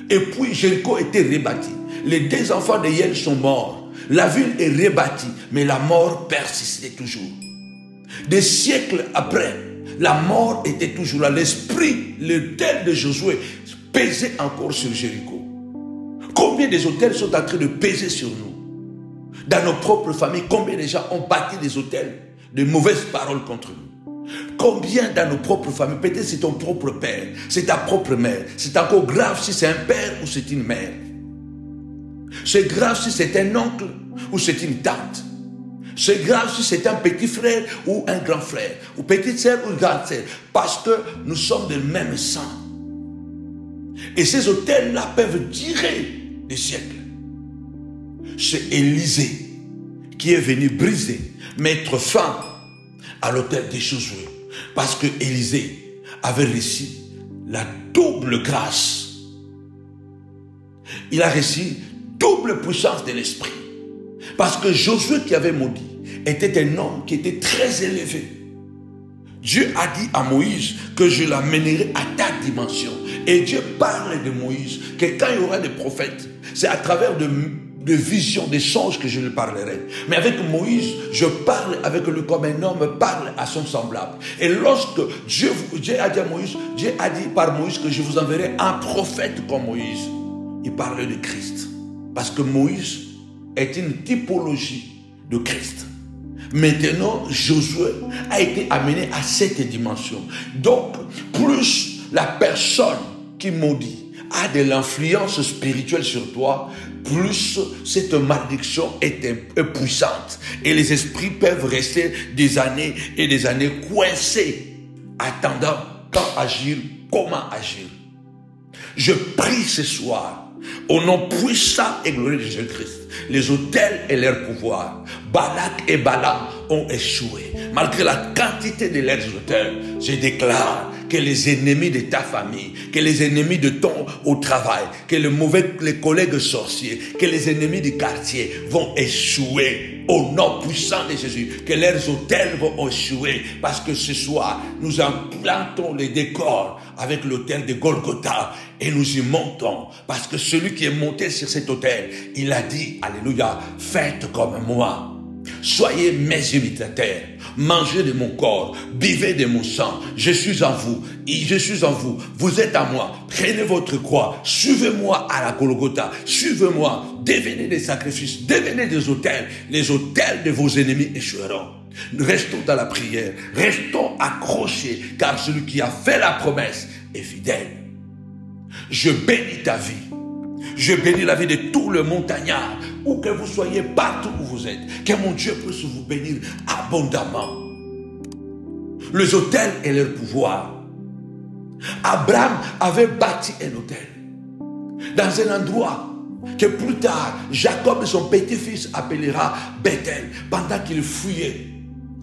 Et puis Jéricho était rebâti. Les 2 enfants de Yel sont morts. La ville est rebâtie, mais la mort persistait toujours. Des siècles après, la mort était toujours là. L'esprit, l'autel de Josué pesait encore sur Jéricho. Combien des autels sont en train de peser sur nous? Dans nos propres familles, combien de gens ont bâti des autels de mauvaises paroles contre nous? Combien dans nos propres familles, peut-être c'est ton propre père, c'est ta propre mère. C'est encore grave si c'est un père ou c'est une mère. C'est grave si c'est un oncle ou c'est une tante. C'est grave si c'est un petit frère ou un grand frère, ou petite sœur ou grande sœur, parce que nous sommes du même sang. Et ces autels-là peuvent durer des siècles. C'est Élisée qui est venu briser, mettre fin à l'autel de Josué, parce que Élisée avait reçu la double grâce. Il a reçu double puissance de l'esprit. Parce que Josué qui avait maudit était un homme qui était très élevé. Dieu a dit à Moïse que je l'amènerai à ta dimension. Et Dieu parle de Moïse que quand il y aura des prophètes, c'est à travers de visions, des songes que je lui parlerai. Mais avec Moïse, je parle avec lui comme un homme parle à son semblable. Et lorsque Dieu a dit à Moïse, Dieu a dit par Moïse que je vous enverrai un prophète comme Moïse. Il parlait de Christ. Parce que Moïse est une typologie de Christ. Maintenant, Josué a été amené à cette dimension. Donc, plus la personne qui maudit a de l'influence spirituelle sur toi, plus cette malédiction est puissante. Et les esprits peuvent rester des années et des années coincés, attendant quand agir, comment agir. Je prie ce soir, au nom puissant et glorieux de Jésus-Christ, les autels et leur pouvoir, Balak et Balaam ont échoué. Malgré la quantité de leurs autels, je déclare que les ennemis de ta famille, que les ennemis de ton au travail, que les collègues sorciers, que les ennemis du quartier vont échouer au nom puissant de Jésus, que leurs autels vont échouer, parce que ce soir, nous implantons les décors avec l'autel de Golgotha et nous y montons, parce que celui qui est monté sur cet autel, il a dit, alléluia, faites comme moi. Soyez mes imitateurs, mangez de mon corps, buvez de mon sang, je suis en vous, je suis en vous, vous êtes à moi, prenez votre croix, suivez-moi à la Golgotha, suivez-moi, devenez des sacrifices, devenez des autels, les autels de vos ennemis échoueront. Restons dans la prière, restons accrochés, car celui qui a fait la promesse est fidèle. Je bénis ta vie. Je bénis la vie de tout le montagnard, où que vous soyez, partout où vous êtes. Que mon Dieu puisse vous bénir abondamment. Les autels et leur pouvoir. Abraham avait bâti un autel dans un endroit que plus tard, Jacob et son petit-fils appellera Bethel, pendant qu'il fuyait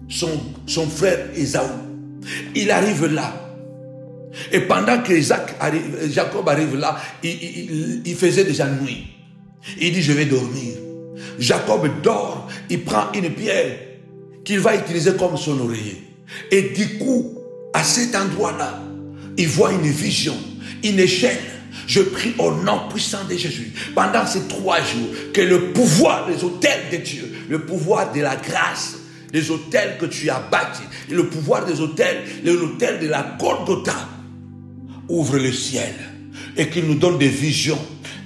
son frère Ésaü. Il arrive là. Et pendant que Jacob arrive là, il faisait déjà nuit. Il dit, je vais dormir. Jacob dort, il prend une pierre qu'il va utiliser comme son oreiller. Et du coup, à cet endroit-là, il voit une vision, une échelle. Je prie au nom puissant de Jésus, pendant ces 3 jours, que le pouvoir des autels de Dieu, le pouvoir de la grâce, les autels que tu as bâtis, le pouvoir des autels, l'autel de la Golgotha, ouvre le ciel et qu'il nous donne des visions,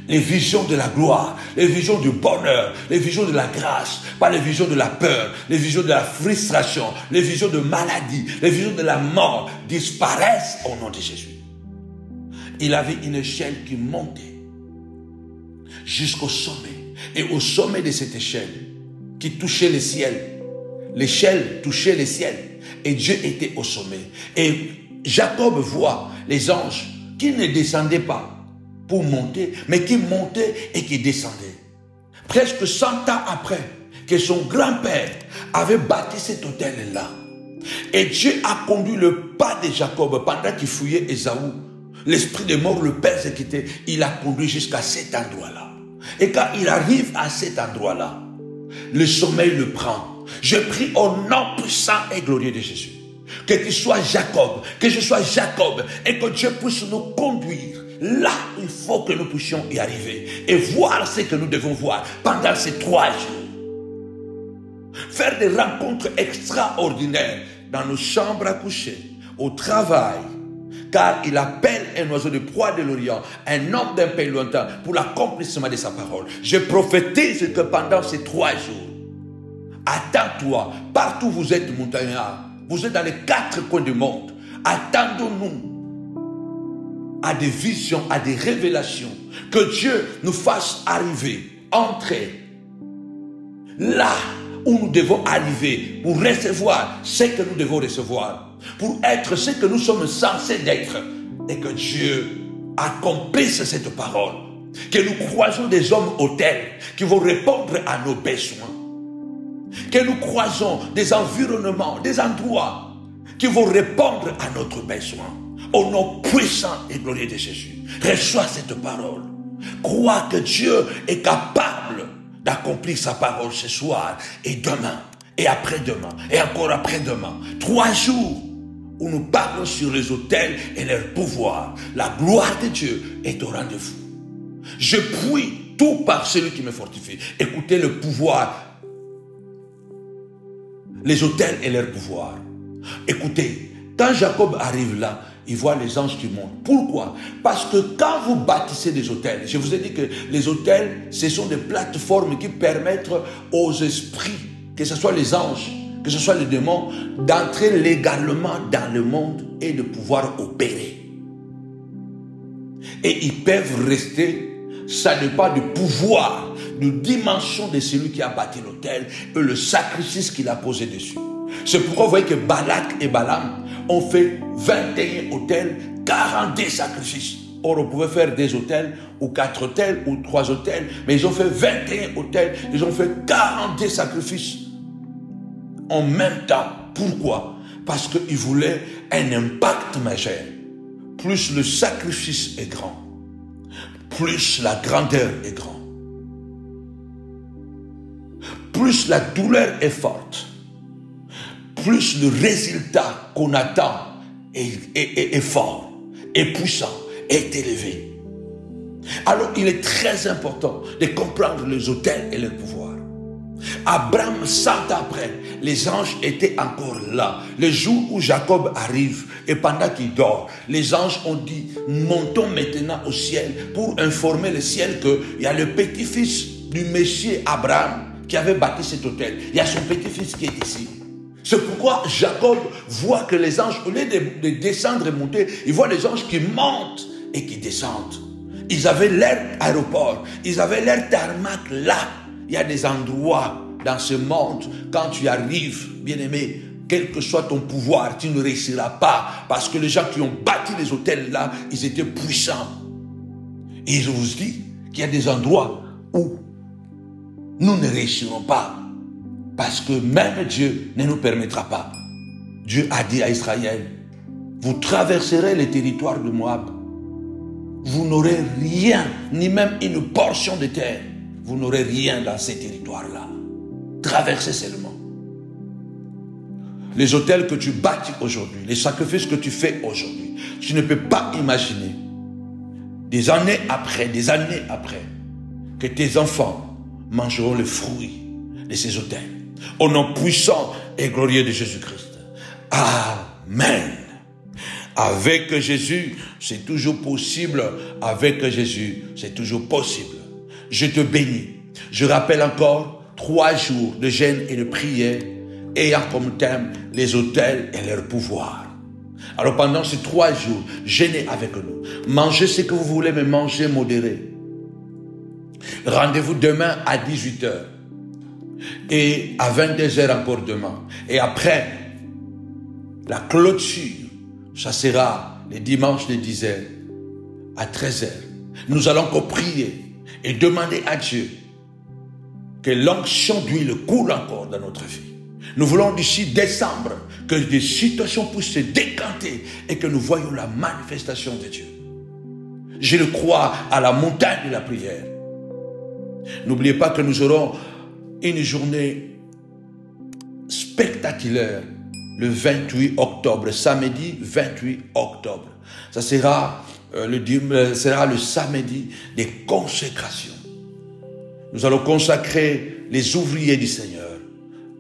les visions de la gloire, les visions du bonheur, les visions de la grâce, pas les visions de la peur, les visions de la frustration, les visions de maladie, les visions de la mort disparaissent au nom de Jésus. Il avait une échelle qui montait jusqu'au sommet. Et au sommet de cette échelle, qui touchait le ciel, l'échelle touchait le ciel. Et Dieu était au sommet. Et Jacob voit les anges qui ne descendaient pas, pour monter, mais qui montait et qui descendait. Presque 100 ans après que son grand-père avait bâti cet hôtel-là, et Dieu a conduit le pas de Jacob pendant qu'il fouillait Ésaü. L'esprit de mort le persécutait. Il a conduit jusqu'à cet endroit-là. Et quand il arrive à cet endroit-là, le sommeil le prend. Je prie au nom puissant et glorieux de Jésus. Que tu sois Jacob, que je sois Jacob, et que Dieu puisse nous conduire. Là, il faut que nous puissions y arriver et voir ce que nous devons voir pendant ces 3 jours. Faire des rencontres extraordinaires dans nos chambres à coucher, au travail, car il appelle un oiseau de proie de l'Orient, un homme d'un pays lointain, pour l'accomplissement de sa parole. Je prophétise que pendant ces 3 jours, attends-toi, partout où vous êtes montagnard, vous êtes dans les 4 coins du monde, attendons-nous à des visions, à des révélations, que Dieu nous fasse arriver, entrer là où nous devons arriver pour recevoir ce que nous devons recevoir, pour être ce que nous sommes censés d'être, et que Dieu accomplisse cette parole, que nous croisons des hommes autels qui vont répondre à nos besoins, que nous croisons des environnements, des endroits qui vont répondre à notre besoin. Au nom puissant et glorieux de Jésus, reçois cette parole. Crois que Dieu est capable d'accomplir sa parole ce soir et demain et après-demain et encore après-demain. 3 jours où nous parlons sur les autels et leur pouvoir. La gloire de Dieu est au rendez-vous. Je prie tout par celui qui me fortifie. Écoutez le pouvoir, les autels et leur pouvoir. Écoutez, quand Jacob arrive là, il voit les anges qui montent. Pourquoi? Parce que quand vous bâtissez des autels, je vous ai dit que les autels, ce sont des plateformes qui permettent aux esprits, que ce soit les anges, que ce soit les démons, d'entrer légalement dans le monde et de pouvoir opérer. Et ils peuvent rester, ça dépend du pouvoir, de dimension de celui qui a bâti l'autel et le sacrifice qu'il a posé dessus. C'est pourquoi vous voyez que Balak et Balaam ont fait 21 autels, 42 sacrifices. Or, on pouvait faire des autels, ou 4 autels, ou 3 autels, mais ils ont fait 21 autels, ils ont fait 42 sacrifices en même temps. Pourquoi? Parce qu'ils voulaient un impact majeur. Plus le sacrifice est grand, plus la grandeur est grande, plus la douleur est forte, plus le résultat qu'on attend est fort, est puissant, est élevé. Alors il est très important de comprendre les autels et leur pouvoir. Abraham, 100 ans après, les anges étaient encore là. Le jour où Jacob arrive et pendant qu'il dort, les anges ont dit, montons maintenant au ciel pour informer le ciel qu'il y a le petit-fils du Messie Abraham qui avait bâti cet autel. Il y a son petit-fils qui est ici. C'est pourquoi Jacob voit que les anges, au lieu de descendre et monter, il voit les anges qui montent et qui descendent. Ils avaient leur aéroport, ils avaient leur tarmac là. Il y a des endroits dans ce monde, quand tu arrives, bien-aimé, quel que soit ton pouvoir, tu ne réussiras pas. Parce que les gens qui ont bâti les hôtels là, ils étaient puissants. Et je vous dis qu'il y a des endroits où nous ne réussirons pas. Parce que même Dieu ne nous permettra pas. Dieu a dit à Israël, vous traverserez les territoires de Moab. Vous n'aurez rien, ni même une portion de terre. Vous n'aurez rien dans ces territoires-là. Traversez seulement. Les hôtels que tu bâtis aujourd'hui, les sacrifices que tu fais aujourd'hui, tu ne peux pas imaginer, des années après, que tes enfants mangeront le fruit de ces hôtels. Au nom puissant et glorieux de Jésus-Christ. Amen. Avec Jésus, c'est toujours possible. Avec Jésus, c'est toujours possible. Je te bénis. Je rappelle encore 3 jours de jeûne et de prière ayant comme thème les autels et leur pouvoir. Alors pendant ces 3 jours, jeûnez avec nous. Mangez ce que vous voulez, mais mangez modéré. Rendez-vous demain à 18h. Et à 22h encore demain. Et après, la clôture, ça sera les dimanches de 10h à 13h. Nous allons encore prier et demander à Dieu que l'onction d'huile coule encore dans notre vie. Nous voulons d'ici décembre que des situations puissent se décanter et que nous voyons la manifestation de Dieu. Je le crois à la montagne de la prière. N'oubliez pas que nous aurons une journée spectaculaire le 28 octobre, samedi 28 octobre. Ça sera le samedi des consécrations. Nous allons consacrer les ouvriers du Seigneur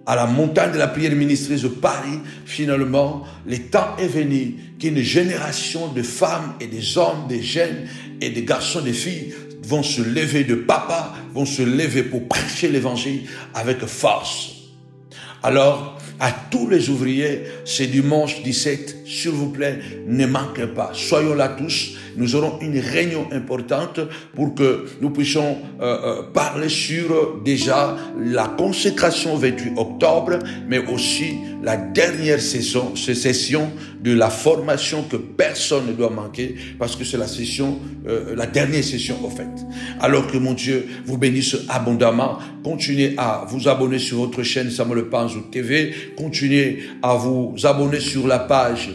à la montagne de la prière ministreuse de Paris. Finalement, le temps est venu qu'une génération de femmes et des hommes, des jeunes et des garçons, des filles vont se lever, de papas vont se lever pour prêcher l'évangile avec force. Alors, à tous les ouvriers, c'est dimanche 17, s'il vous plaît, ne manquez pas. Soyons là tous. Nous aurons une réunion importante pour que nous puissions parler sur déjà la consécration 28 octobre, mais aussi la dernière session de la formation que personne ne doit manquer, parce que c'est la dernière session au fait. Alors que mon Dieu vous bénisse abondamment. Continuez à vous abonner sur votre chaîne Samuel Panzou TV. Continuez à vous abonner sur la page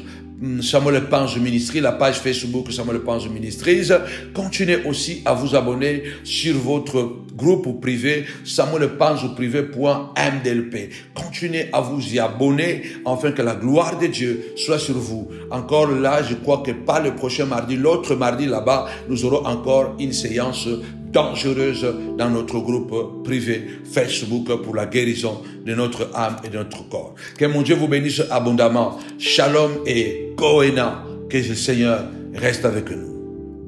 Samuel Panzou Ministries, la page Facebook Samuel Panzou Ministries. Continuez aussi à vous abonner sur votre groupe privé samuelpanzouprivé.mdlp. Continuez à vous y abonner afin que la gloire de Dieu soit sur vous. Encore là, je crois que pas le prochain mardi, l'autre mardi là-bas, nous aurons encore une séance dangereuse dans notre groupe privé Facebook pour la guérison de notre âme et de notre corps. Que mon Dieu vous bénisse abondamment. Shalom et Goéna. Que le Seigneur reste avec nous.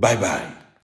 Bye bye.